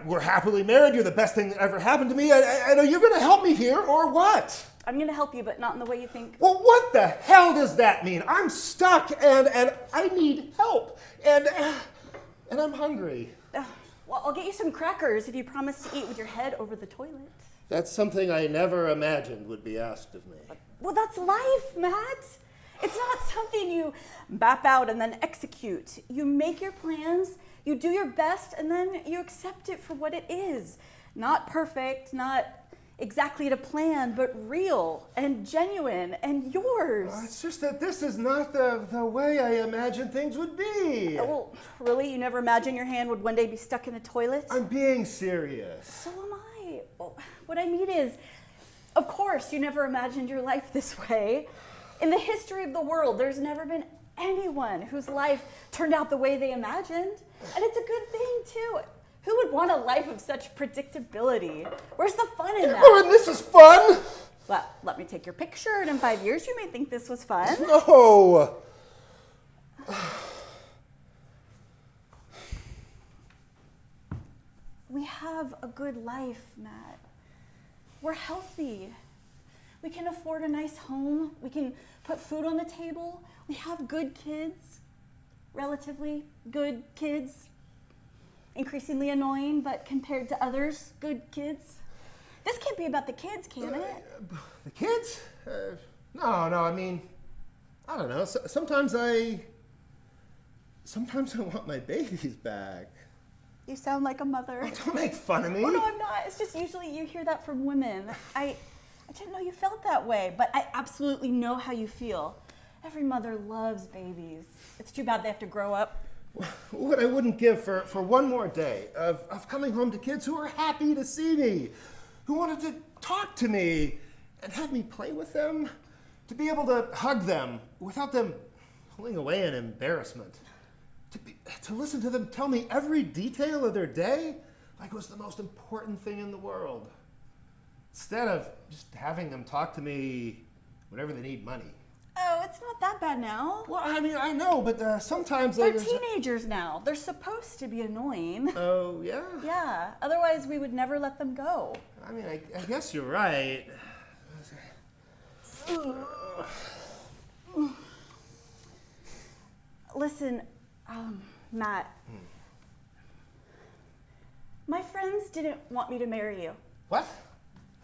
We're happily married. You're the best thing that ever happened to me. I know you're going to help me here, or what? I'm going to help you, but not in the way you think. Well, what the hell does that mean? I'm stuck, and I need help, and I'm hungry. Well, I'll get you some crackers if you promise to eat with your head over the toilet. That's something I never imagined would be asked of me. Well, that's life, Matt. It's not something you map out and then execute. You make your plans, you do your best, and then you accept it for what it is. Not perfect, not exactly to plan, but real and genuine and yours. It's just that this is not the way I imagined things would be. Well, really? You never imagined your hand would one day be stuck in a toilet? I'm being serious. So am I. Well, what I mean is, of course, you never imagined your life this way. In the history of the world, there's never been anyone whose life turned out the way they imagined. And it's a good thing, too. Who would want a life of such predictability? Where's the fun in that? Oh, and this is fun? Well, let me take your picture, and in 5 years you may think this was fun. No. We have a good life, Matt. We're healthy. We can afford a nice home. We can put food on the table. We have good kids, relatively good kids. Increasingly annoying, but compared to others, good kids. This can't be about the kids, can it? The kids? No, I mean, I don't know. Sometimes I want my babies back. You sound like a mother. Oh, don't make fun of me. Oh, no, I'm not. It's just usually you hear that from women. I didn't know you felt that way, but I absolutely know how you feel. Every mother loves babies. It's too bad they have to grow up. What I wouldn't give for one more day of coming home to kids who are happy to see me, who wanted to talk to me and have me play with them, to be able to hug them without them pulling away in embarrassment, to listen to them tell me every detail of their day like it was the most important thing in the world, instead of just having them talk to me whenever they need money. Oh, it's not that bad now. Well, I mean, I know, but sometimes They're teenagers now. They're supposed to be annoying. Oh, yeah? Yeah, otherwise we would never let them go. I mean, I guess you're right. Listen, Matt. My friends didn't want me to marry you. What?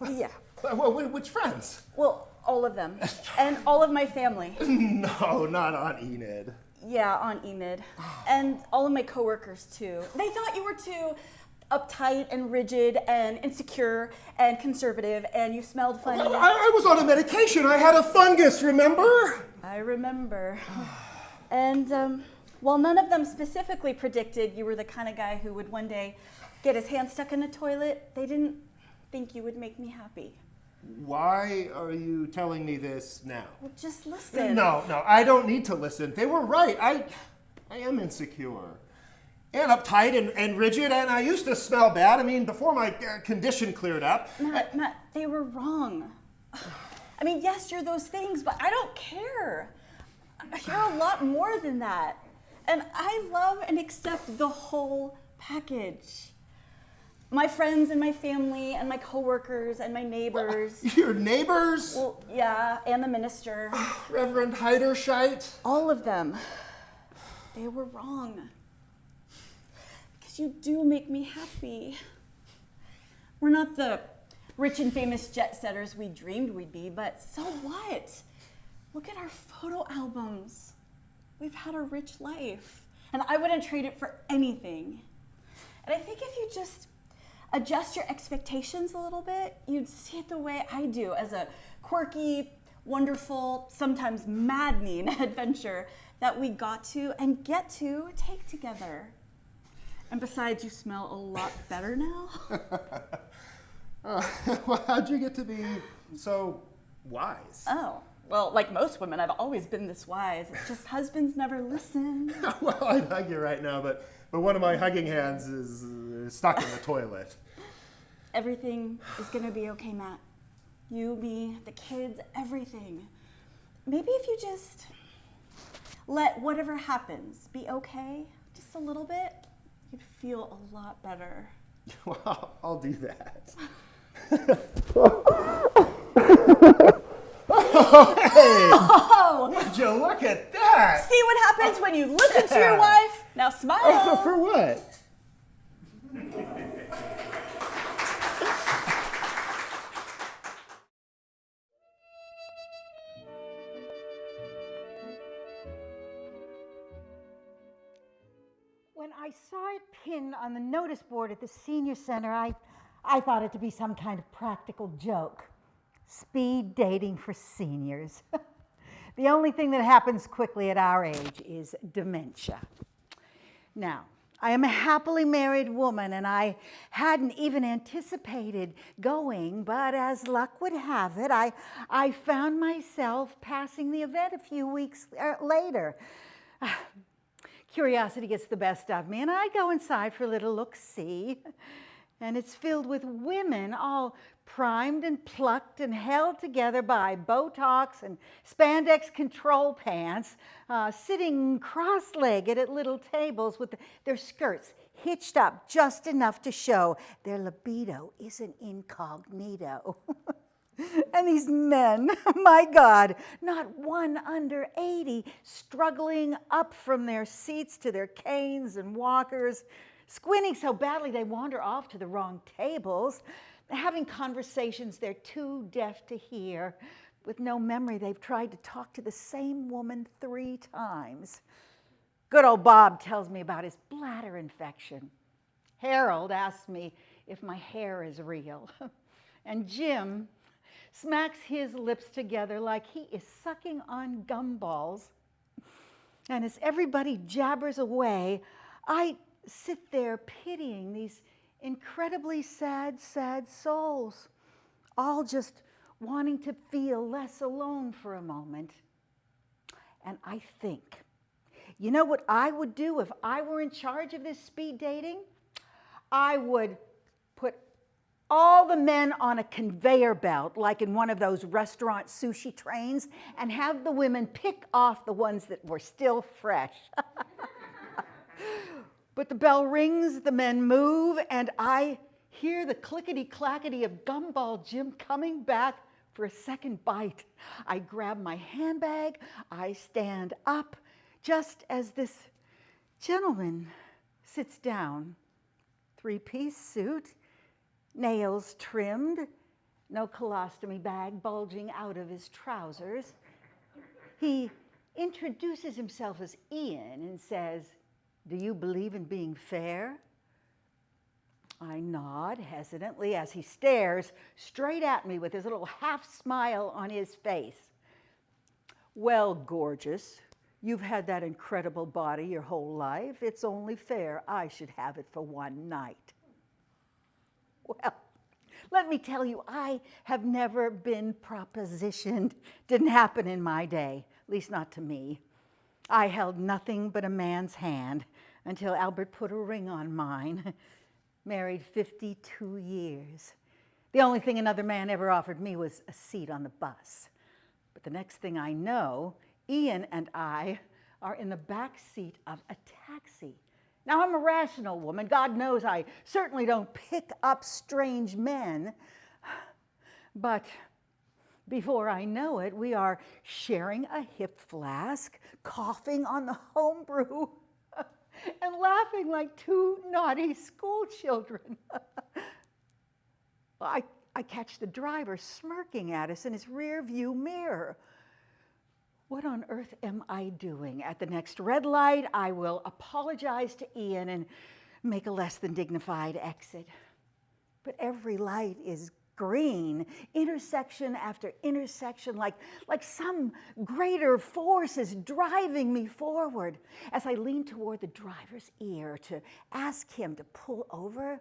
Yeah. Which friends? Well, all of them. And all of my family. No, not on Enid. Yeah, on Enid. And all of my coworkers, too. They thought you were too uptight and rigid and insecure and conservative, and you smelled funny. I was on a medication. I had a fungus, remember? I remember. And while none of them specifically predicted you were the kind of guy who would one day get his hand stuck in a toilet, they didn't think you would make me happy. Why are you telling me this now? Well, just listen. No, I don't need to listen. They were right. I am insecure. And uptight and rigid, and I used to smell bad. I mean, before my condition cleared up. Matt, they were wrong. I mean, yes, you're those things, but I don't care. You're a lot more than that. And I love and accept the whole package. My friends and my family and my coworkers and my neighbors. Your neighbors? Well, yeah, and the minister. Reverend Heiderscheit? All of them. They were wrong. Because you do make me happy. We're not the rich and famous jet setters we dreamed we'd be, but so what? Look at our photo albums. We've had a rich life, and I wouldn't trade it for anything. And I think if you just adjust your expectations a little bit, you'd see it the way I do, as a quirky, wonderful, sometimes maddening adventure that we got to and get to take together. And besides, you smell a lot better now. Well, how'd you get to be so wise? Oh, well, like most women, I've always been this wise. It's just husbands never listen. Well, I'd hug you right now, but one of my hugging hands is stuck in the toilet. Everything is gonna be okay, Matt. You, me, the kids, everything. Maybe if you just let whatever happens be okay, just a little bit, you'd feel a lot better. Well, I'll do that. Oh, hey! Oh! Would you look at that? See what happens when you listen to your wife? Now smile. For what? When I saw it pinned on the notice board at the senior center, I thought it to be some kind of practical joke. Speed dating for seniors. The only thing that happens quickly at our age is dementia. Now, I am a happily married woman, and I hadn't even anticipated going, but as luck would have it, I found myself passing the event a few weeks later. Curiosity gets the best of me, and I go inside for a little look-see. And it's filled with women, all primed and plucked and held together by Botox and spandex control pants, sitting cross-legged at little tables with their skirts hitched up just enough to show their libido isn't incognito. And these men, my God, not one under 80, struggling up from their seats to their canes and walkers, squinting so badly they wander off to the wrong tables, having conversations they're too deaf to hear. With no memory, they've tried to talk to the same woman 3 times. Good old Bob tells me about his bladder infection. Harold asks me if my hair is real. And Jim smacks his lips together like he is sucking on gumballs. And as everybody jabbers away, I sit there pitying these incredibly sad, sad souls, all just wanting to feel less alone for a moment. And I think, you know what I would do if I were in charge of this speed dating? I would put all the men on a conveyor belt, like in one of those restaurant sushi trains, and have the women pick off the ones that were still fresh. But the bell rings, the men move, and I hear the clickety-clackety of Gumball Jim coming back for a second bite. I grab my handbag, I stand up, just as this gentleman sits down. Three-piece suit, nails trimmed, no colostomy bag bulging out of his trousers. He introduces himself as Ian and says, "Do you believe in being fair?" I nod hesitantly as he stares straight at me with his little half smile on his face. "Well, gorgeous, you've had that incredible body your whole life. It's only fair I should have it for one night." Well, let me tell you, I have never been propositioned. Didn't happen in my day, at least not to me. I held nothing but a man's hand until Albert put a ring on mine. Married 52 years. The only thing another man ever offered me was a seat on the bus. But the next thing I know, Ian and I are in the back seat of a taxi. Now, I'm a rational woman. God knows I certainly don't pick up strange men. But before I know it, we are sharing a hip flask, coughing on the homebrew, and laughing like two naughty school children. I catch the driver smirking at us in his rear view mirror. What on earth am I doing? At the next red light, I will apologize to Ian and make a less than dignified exit. But every light is green, intersection after intersection, like some greater force is driving me forward. As I lean toward the driver's ear to ask him to pull over,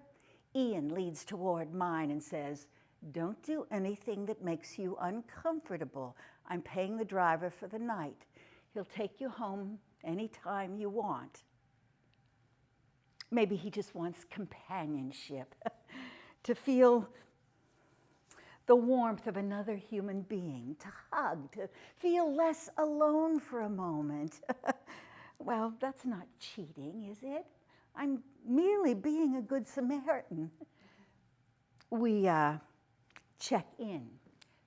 Ian leads toward mine and says, "Don't do anything that makes you uncomfortable. I'm paying the driver for the night. He'll take you home anytime you want." Maybe he just wants companionship, to feel the warmth of another human being, to hug, to feel less alone for a moment. Well, that's not cheating, is it? I'm merely being a good Samaritan. We check in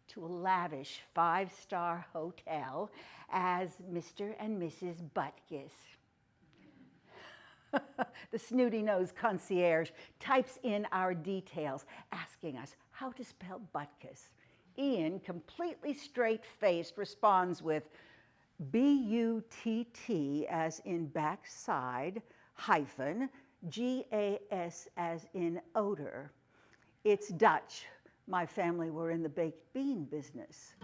to a lavish 5-star hotel as Mr. and Mrs. Butkus. The snooty-nosed concierge types in our details, asking us how to spell Butkus. Ian, completely straight-faced, responds with B-U-T-T as in backside, hyphen, G-A-S as in odor. It's Dutch. My family were in the baked bean business.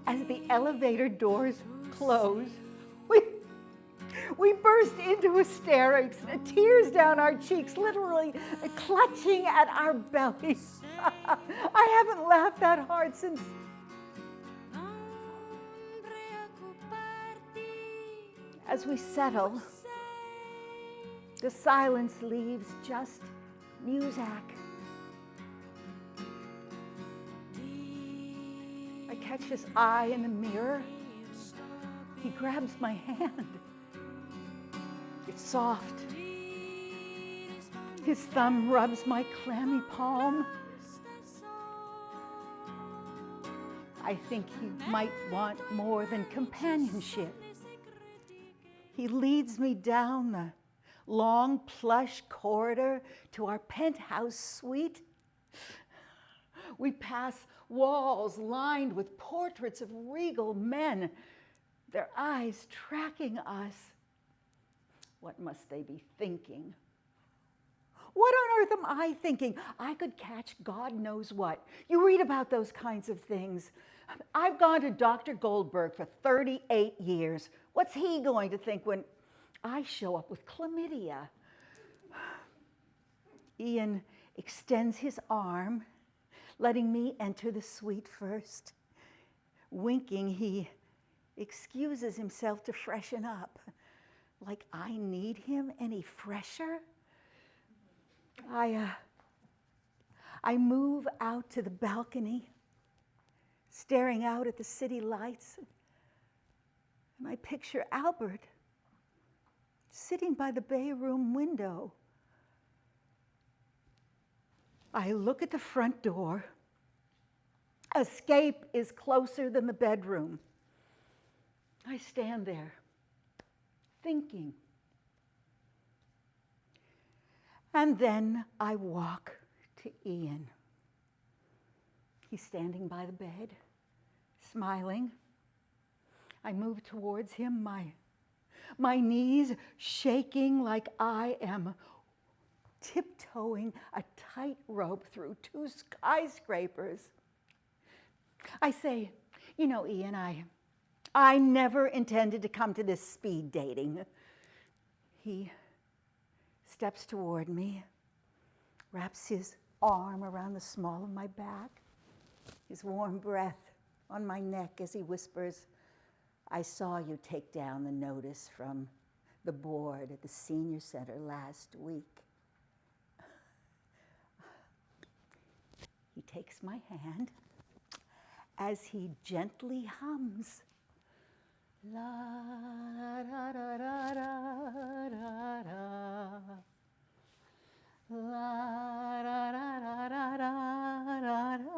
As the elevator doors close, we burst into hysterics, tears down our cheeks, literally clutching at our bellies. I haven't laughed that hard since. As we settle, the silence leaves just Muzak. I catch his eye in the mirror. He grabs my hand. It's soft. His thumb rubs my clammy palm. I think he might want more than companionship. He leads me down the long, plush corridor to our penthouse suite. We pass walls lined with portraits of regal men, their eyes tracking us. What must they be thinking? What on earth am I thinking? I could catch God knows what. You read about those kinds of things. I've gone to Dr. Goldberg for 38 years. What's he going to think when I show up with chlamydia? Ian extends his arm, letting me enter the suite first. Winking, he excuses himself to freshen up. Like I need him any fresher? I move out to the balcony, staring out at the city lights, and I picture Albert sitting by the bay room window. I look at the front door. Escape is closer than the bedroom. I stand there, thinking. And then I walk to Ian. He's standing by the bed, smiling. I move towards him, my knees shaking like I am tiptoeing a tightrope through 2 skyscrapers. I say, you know, Ian, I never intended to come to this speed dating. He steps toward me, wraps his arm around the small of my back, his warm breath on my neck as he whispers, I saw you take down the notice from the board at the senior center last week. He takes my hand as he gently hums. La da da da da da da. La da da da da da da.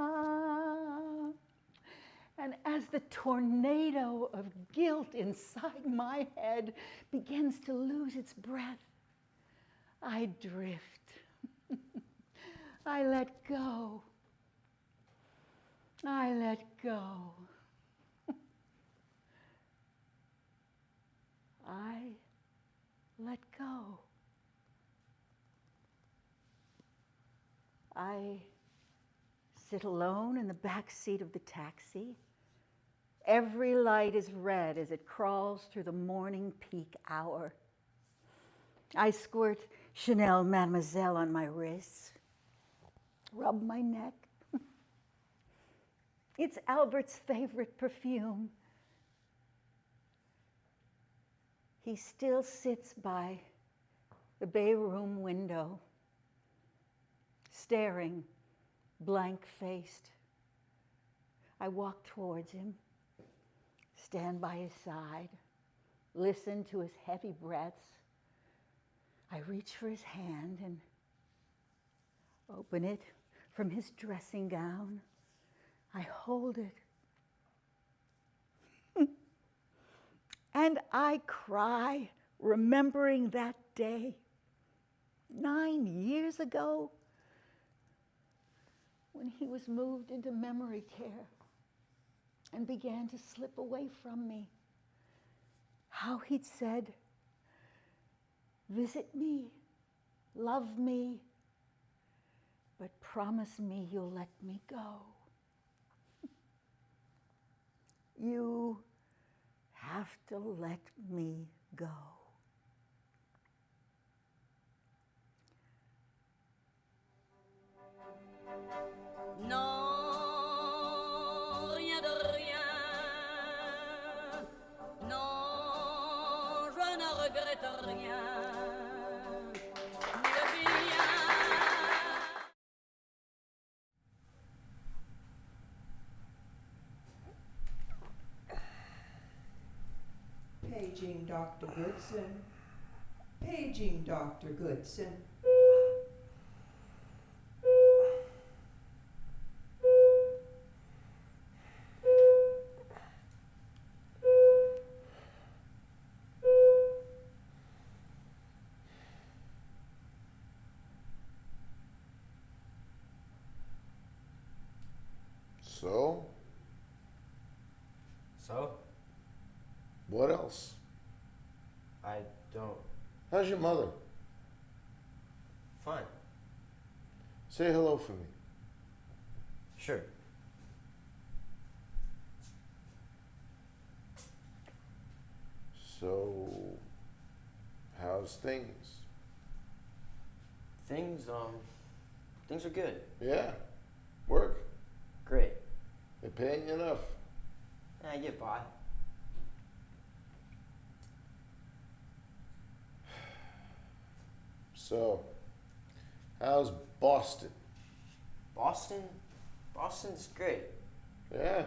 And as the tornado of guilt inside my head begins to lose its breath, I drift. I let go. I let go. I let go. I sit alone in the back seat of the taxi. Every light is red as it crawls through the morning peak hour. I squirt Chanel Mademoiselle on my wrists, rub my neck. It's Albert's favorite perfume. He still sits by the bay room window, staring, blank-faced. I walk towards him, stand by his side, listen to his heavy breaths. I reach for his hand and open it from his dressing gown. I hold it. And I cry, remembering that day 9 years ago when he was moved into memory care and began to slip away from me. How he'd said, visit me, love me, but promise me you'll let me go. You have to let me go. Non, rien de rien. Non, je ne regrette rien. Ni le bien. Paging Dr. Goodson. Paging Dr. Goodson. So? So? What else? I don't. How's your mother? Fine. Say hello for me. Sure. So, how's things? Things are good. Yeah. Work. Great. They're paying you enough. I get by. So, how's Boston? Boston? Boston's great. Yeah.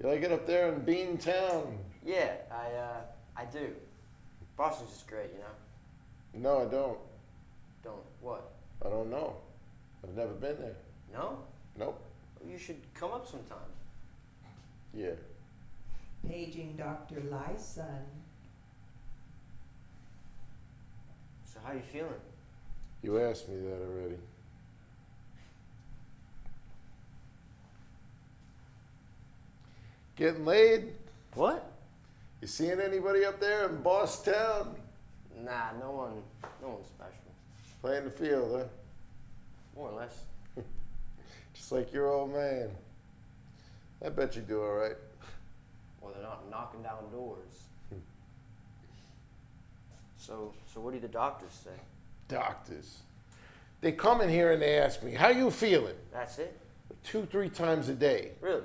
You like it up there in Beantown? Yeah, I do. Boston's just great, you know? No, I don't. Don't what? I don't know. I've never been there. No? Nope. Well, you should come up sometime. Yeah. Paging Dr. Ly's son. So how you feeling? You asked me that already. Getting laid? What? You seeing anybody up there in Bosstown? Nah, no one special. Playing the field, huh? More or less. Just like your old man. I bet you do all right. Well, they're not knocking down doors. So what do the doctors say? Doctors. They come in here and they ask me, how you feeling? That's it? 2-3 times a day. Really?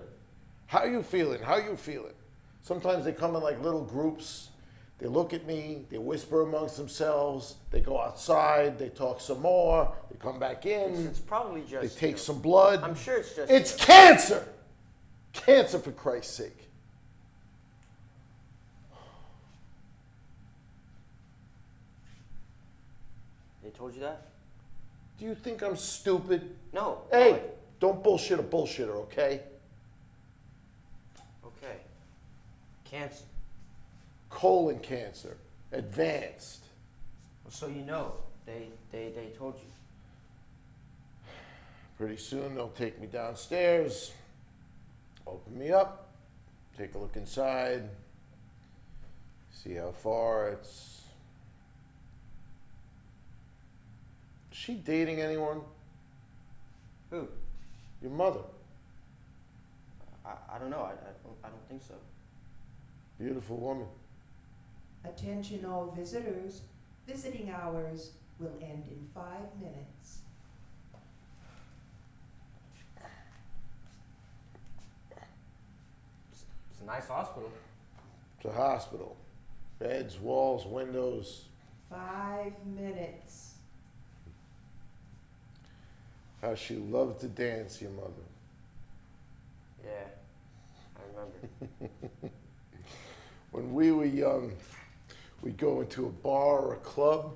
How you feeling? How you feeling? Sometimes they come in like little groups. They look at me, they whisper amongst themselves, they go outside, they talk some more, they come back in. It's probably just, they take some blood. I'm sure it's just... It's cancer! Cancer, for Christ's sake. They told you that? Do you think I'm stupid? No. Hey, don't bullshit a bullshitter, okay? Okay. Cancer. Colon cancer, advanced. Well, so you know, they told you. Pretty soon they'll take me downstairs, open me up, take a look inside, see how far it's... Is she dating anyone? Who? Your mother. I don't know. I don't think so. Beautiful woman. Attention all visitors. Visiting hours will end in 5 minutes. It's a nice hospital. It's a hospital. Beds, walls, windows. 5 minutes. How she loved to dance, your mother. Yeah, I remember. When we were young, we'd go into a bar or a club,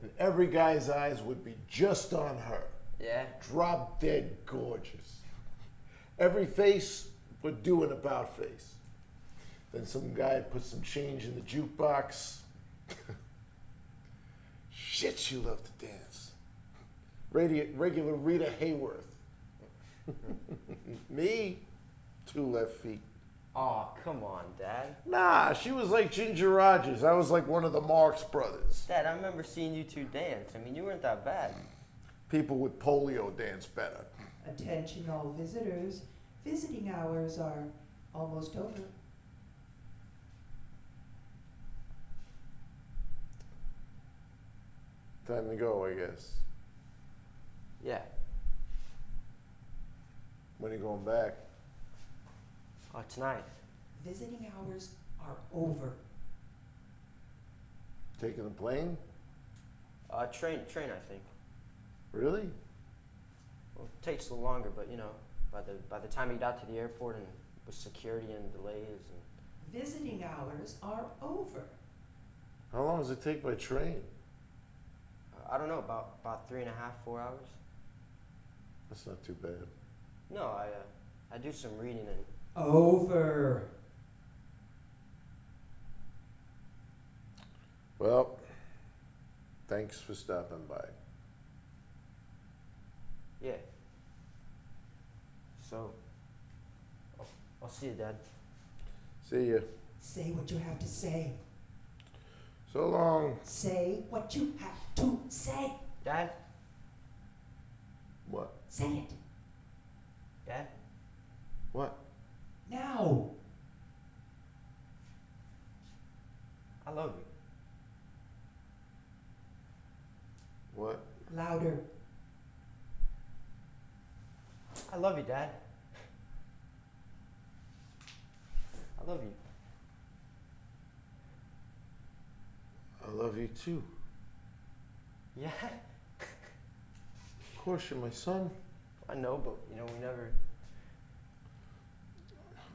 and every guy's eyes would be just on her. Yeah? Drop dead gorgeous. Every face would do an about face. Then some guy put some change in the jukebox. Shit, she loved to dance. Regular Rita Hayworth. Me, 2 left feet. Oh, come on, Dad. Nah, she was like Ginger Rogers. I was like one of the Marx brothers. Dad, I remember seeing you two dance. I mean, you weren't that bad. People with polio dance better. Attention all visitors. Visiting hours are almost over. Time to go, I guess. Yeah. When are you going back? Tonight. Visiting hours are over. Taking a plane? Train, I think. Really? Well, it takes a little longer, but you know, by the time you got to the airport and with security and delays and... Visiting hours are over. How long does it take by train? I don't know, about 3.5, 4 hours. That's not too bad. No, I do some reading and... Over. Well, thanks for stopping by. Yeah. So, I'll see you, Dad. See ya. Say what you have to say. So long. Say what you have to say. Dad? What? Say it. Dad? What? Now. I love you. What? Louder. I love you, Dad. I love you. I love you too. Yeah? Of course, you're my son. I know, but you know, we never...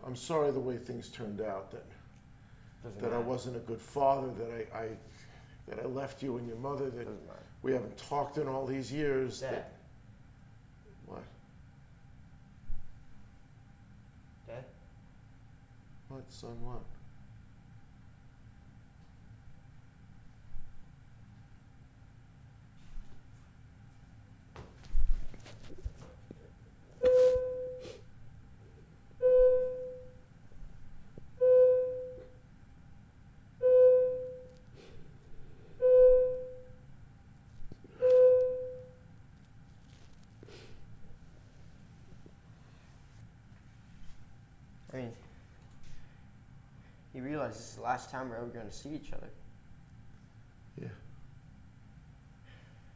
I'm sorry the way things turned out, that I wasn't a good father, that I left you and your mother, that we haven't talked in all these years. Dad. What? Dad? What, son, what? I mean, you realize this is the last time we're ever going to see each other. Yeah.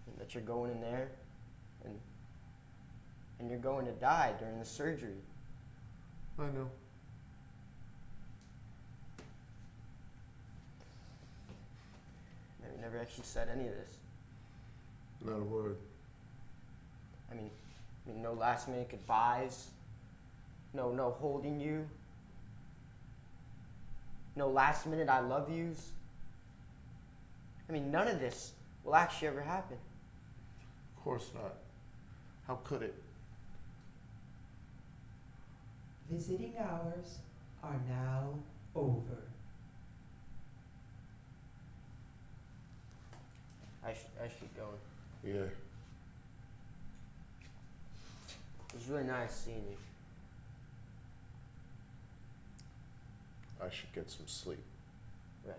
And that you're going in there and you're going to die during the surgery. I know. We never actually said any of this. Not a word. I mean, no last minute goodbyes. No holding you. No last minute I love yous. I mean, none of this will actually ever happen. Of course not. How could it? Visiting hours are now over. I should go. Yeah. It was really nice seeing you. I should get some sleep. Right.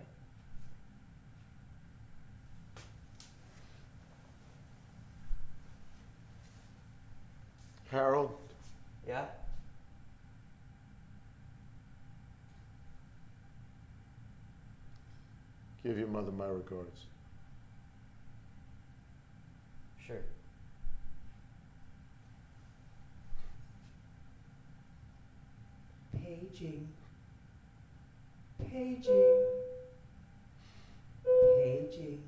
Harold? Yeah? Give your mother my regards. Sure. Paging. Paging. Paging.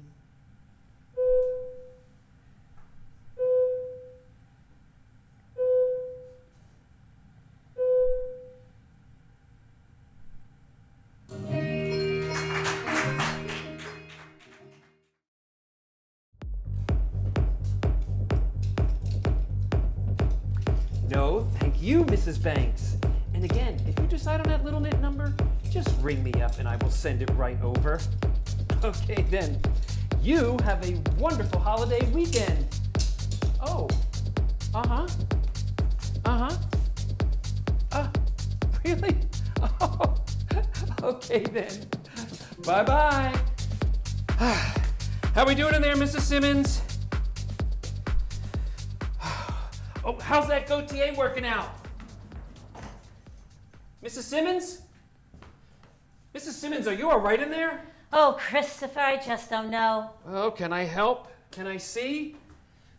No, thank you, Mrs. Banks. And again, if you decide on that little knit number, just ring me up and I will send it right over. Okay then, you have a wonderful holiday weekend. Oh, really? Oh, okay then. Bye-bye. How we doing in there, Mrs. Simmons? Oh, how's that goatee working out? Mrs. Simmons? Mrs. Simmons, are you all right in there? Oh, Christopher, I just don't know. Oh, can I help? Can I see?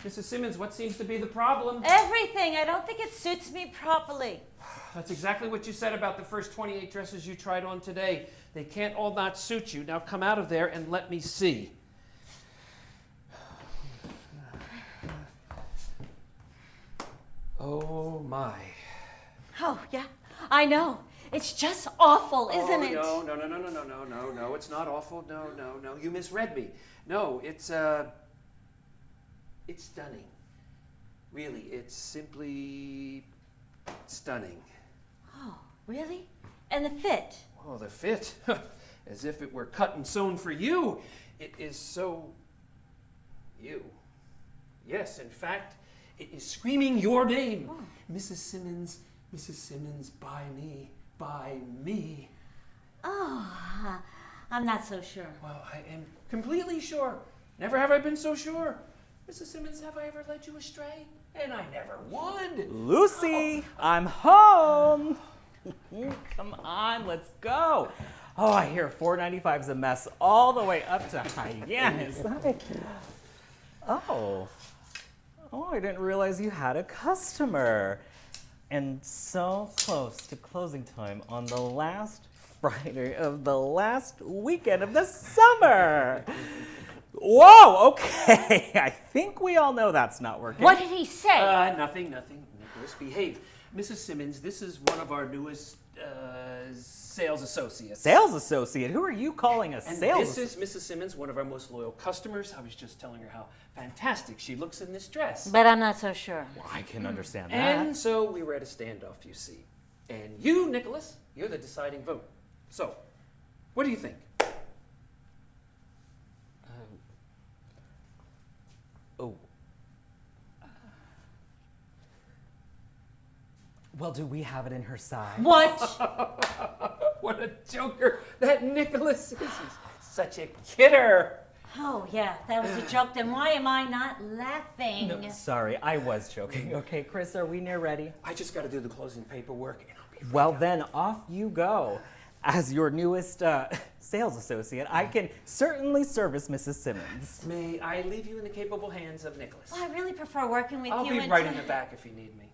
Mrs. Simmons, what seems to be the problem? Everything. I don't think it suits me properly. That's exactly what you said about the first 28 dresses you tried on today. They can't all not suit you. Now come out of there and let me see. Oh, my. Oh, yeah, I know. It's just awful, isn't it? No, it's not awful. No, you misread me. No, it's stunning. Really, it's simply stunning. Oh, really? And the fit? Oh, the fit? As if it were cut and sewn for you. It is so you. Yes, in fact, it is screaming your name. Oh. Mrs. Simmons, buy me, buy me. Oh, I'm not so sure. Well, I am completely sure. Never have I been so sure. Mrs. Simmons, have I ever led you astray? and I never would. Lucy, I'm home. Come on, let's go. Oh, I hear $4.95's a mess all the way up to Hyannis. Oh, I didn't realize you had a customer. And so close to closing time on the last Friday of the last weekend of the summer. Whoa, okay. I think we all know that's not working. What did he say? Nothing. Nicholas, behave. Mrs. Simmons, this is one of our newest sales associates. Sales associate? Who are you calling a And sales this is Mrs. Simmons, one of our most loyal customers. I was just telling her how fantastic she looks in this dress. But I'm not so sure. Well, I can understand that. And so we were at a standoff, you see. And you, Nicholas, you're the deciding vote. So, what do you think? Well, do we have it in her size? What? What a joker that Nicholas is. He's such a kidder. Oh, yeah, that was a joke. Then why am I not laughing? No, sorry, I was joking. Okay, Chris, are we near ready? I just got to do the closing paperwork and I'll be ready. Well, then off you go. As your newest sales associate, I can certainly service Mrs. Simmons. May I leave you in the capable hands of Nicholas? Well, I really prefer working with I'll you. be right in the back if you need me.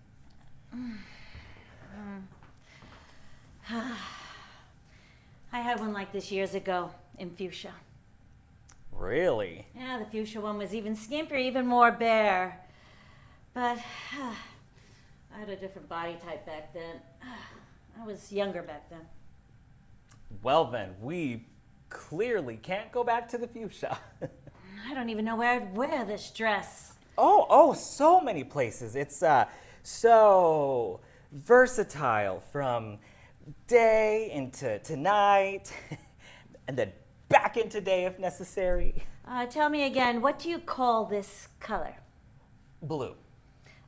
I had one like this years ago in fuchsia. Really? Yeah, the fuchsia one was even skimpier, even more bare. But I had a different body type back then. I was younger back then. Well then, we clearly can't go back to the fuchsia. I don't even know where I'd wear this dress. Oh, so many places. It's so versatile, from day into night, and then back into day if necessary. Tell me again, what do you call this color? Blue.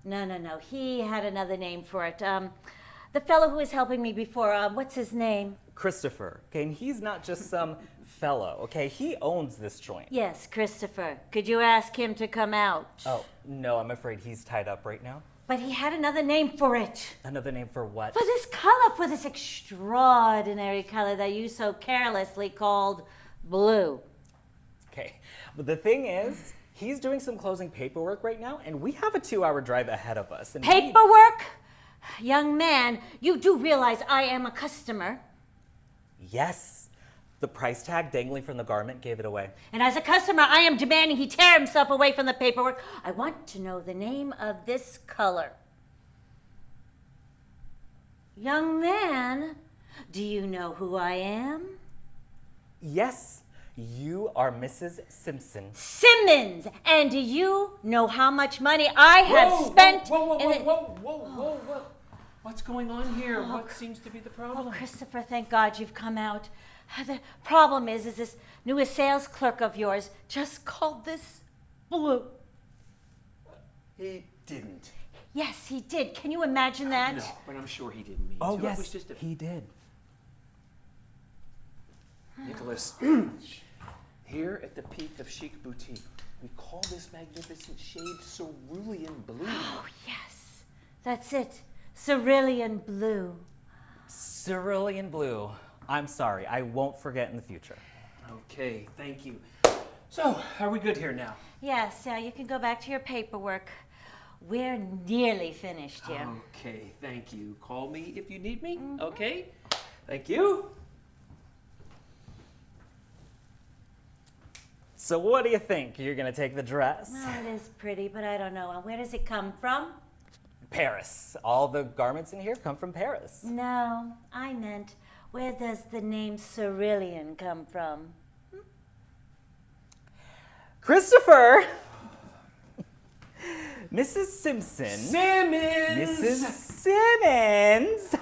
No. He had another name for it. The fellow who was helping me before, what's his name? Christopher. Okay, and he's not just some fellow, okay? He owns this joint. Yes, Christopher. Could you ask him to come out? Oh, no, I'm afraid he's tied up right now. But he had another name for it. Another name for what? For this color, for this extraordinary color that you so carelessly called blue. Okay, but the thing is, he's doing some closing paperwork right now, and we have a 2-hour drive ahead of us. And Paperwork? Young man, you do realize I am a customer. Yes. The price tag dangling from the garment gave it away. And as a customer, I am demanding he tear himself away from the paperwork. I want to know the name of this color. Young man, do you know who I am? Yes, you are Mrs. Simpson. Simmons! And do you know how much money I have spent Whoa. What's going on here? What seems to be the problem? Oh, Christopher, thank God you've come out. The problem is this newest sales clerk of yours just called this blue. He didn't. Yes, he did. Can you imagine that? No, but I'm sure he didn't mean Oh, to. yes, It was just he did. Nicholas, here at the peak of chic boutique, we call this magnificent shade cerulean blue. Oh, yes. That's it. Cerulean blue. Cerulean blue. I'm sorry, I won't forget in the future. Okay, thank you. So, are we good here now? Yes, you can go back to your paperwork. We're nearly finished here. Okay, thank you. Call me if you need me, okay? Thank you. So what do you think? You're gonna take the dress? Well, it is pretty, but I don't know. Where does it come from? Paris. All the garments in here come from Paris. No, I meant, where does the name cerulean come from? Christopher! Mrs. Simpson. Simmons! Mrs. Simmons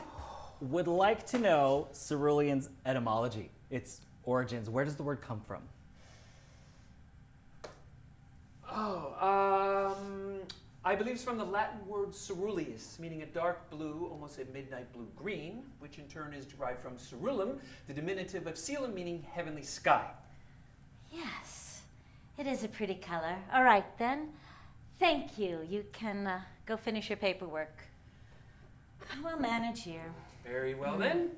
would like to know cerulean's etymology, its origins. Where does the word come from? I believe it's from the Latin word ceruleus, meaning a dark blue, almost a midnight blue green, which in turn is derived from cerulum, the diminutive of coelum, meaning heavenly sky. Yes, it is a pretty color. All right, then. Thank you. You can go finish your paperwork. We'll manage here. Very well then.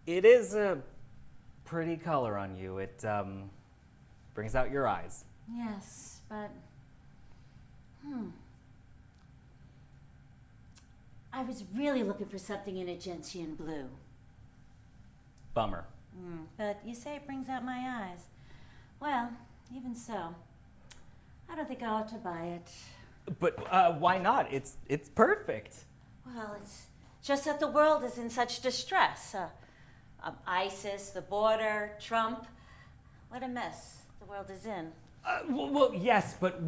It is a pretty color on you. It brings out your eyes. Yes, but I was really looking for something in a gentian blue. Bummer. But you say it brings out my eyes. Well, even so, I don't think I ought to buy it. But why not? It's perfect. Well, it's just that the world is in such distress. ISIS, the border, Trump. What a mess the world is in. Well, yes, but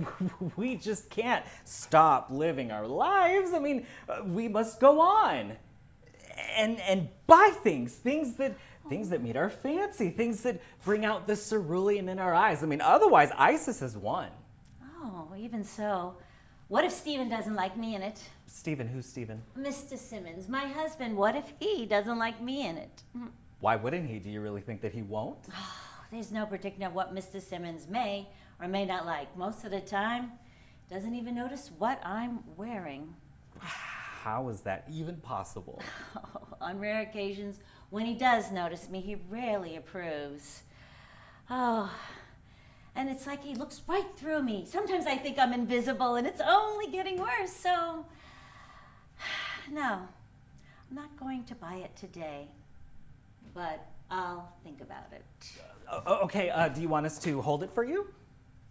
we just can't stop living our lives. I mean, we must go on and buy things that meet our fancy, things that bring out the cerulean in our eyes. I mean, otherwise, ISIS has won. Oh, even so. What if Stephen doesn't like me in it? Stephen, who's Stephen? Mr. Simmons, my husband, what if he doesn't like me in it? Why wouldn't he? Do you really think that he won't? There's no predicting of what Mr. Simmons may or may not like. Most of the time, doesn't even notice what I'm wearing. How is that even possible? On rare occasions, when he does notice me, he rarely approves. Oh, and it's like he looks right through me. Sometimes I think I'm invisible, and it's only getting worse, so no, I'm not going to buy it today, but I'll think about it. Okay, do you want us to hold it for you?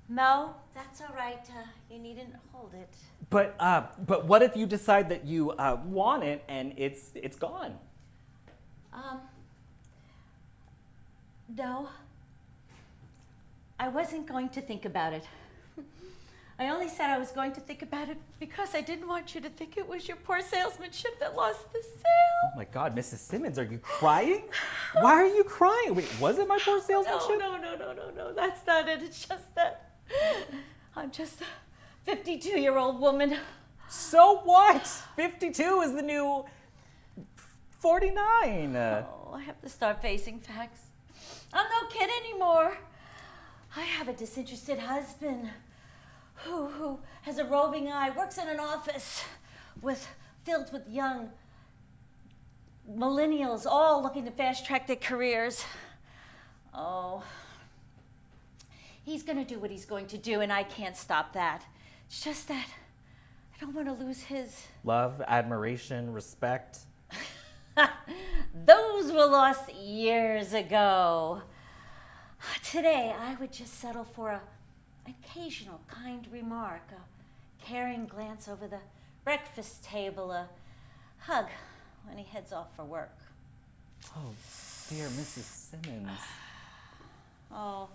No, that's all right. You needn't hold it. But what if you decide that you want it and it's gone? No. I wasn't going to think about it. I only said I was going to think about it because I didn't want you to think it was your poor salesmanship that lost the sale. Oh my God, Mrs. Simmons, are you crying? Why are you crying? Wait, was it my poor salesmanship? No, that's not it. It's just that I'm just a 52-year-old woman. So what? 52 is the new 49. Oh, I have to start facing facts. I'm no kid anymore. I have a disinterested husband who has a roving eye, works in an office filled with young millennials, all looking to fast-track their careers. Oh, he's going to do what he's going to do, and I can't stop that. It's just that I don't want to lose his... Love, admiration, respect. Those were lost years ago. Today, I would just settle for an occasional kind remark, a caring glance over the breakfast table, a hug when he heads off for work. Oh, dear Mrs. Simmons. Oh,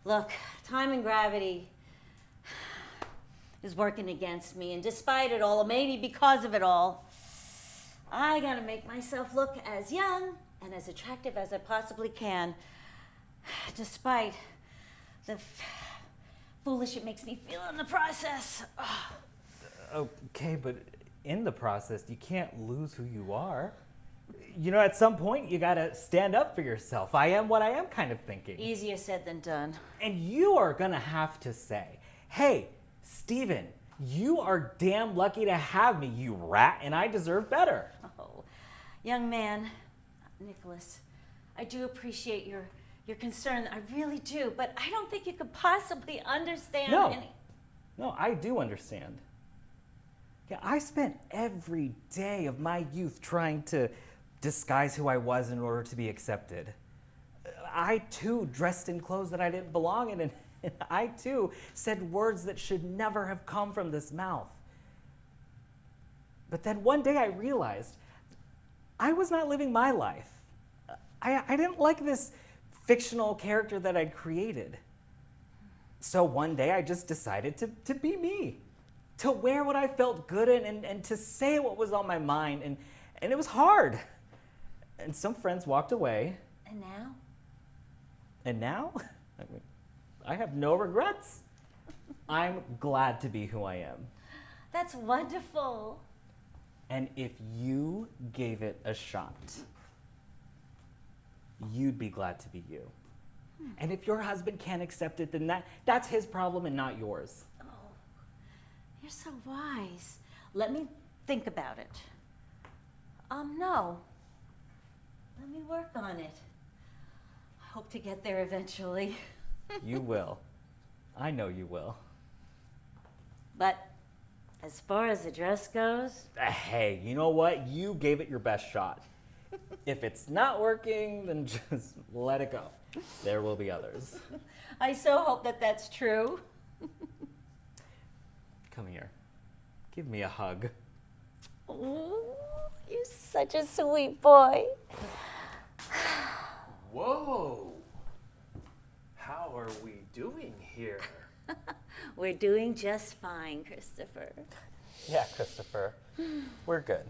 look, time and gravity is working against me, and despite it all, or maybe because of it all, I gotta make myself look as young and as attractive as I possibly can, despite the foolish it makes me feel in the process. Okay, but in the process, you can't lose who you are. You know, at some point, you gotta stand up for yourself. I am what I am kind of thinking. Easier said than done. And you are gonna have to say, hey, Stephen, you are damn lucky to have me, you rat, and I deserve better. Oh, young man, Nicholas, I do appreciate your concern. I really do, but I don't think you could possibly understand No, I do understand. Yeah, I spent every day of my youth trying to disguise who I was in order to be accepted. I, too, dressed in clothes that I didn't belong in, and I, too, said words that should never have come from this mouth. But then one day I realized I was not living my life. I didn't like this fictional character that I'd created. So one day I just decided to be me, to wear what I felt good in and to say what was on my mind. And it was hard. And some friends walked away. And now? And now? I mean, I have no regrets. I'm glad to be who I am. That's wonderful. And if you gave it a shot. you'd be glad to be you. And if your husband can't accept it, then that's his problem and not yours. Oh, you're so wise. Let me think about it. No. Let me work on it. I hope to get there eventually. You will. I know you will. But as far as the dress goes... Hey, you know what? You gave it your best shot. If it's not working, then just let it go. There will be others. I so hope that that's true. Come here. Give me a hug. Ooh, you're such a sweet boy. Whoa! How are we doing here? We're doing just fine, Christopher. Yeah, Christopher. We're good.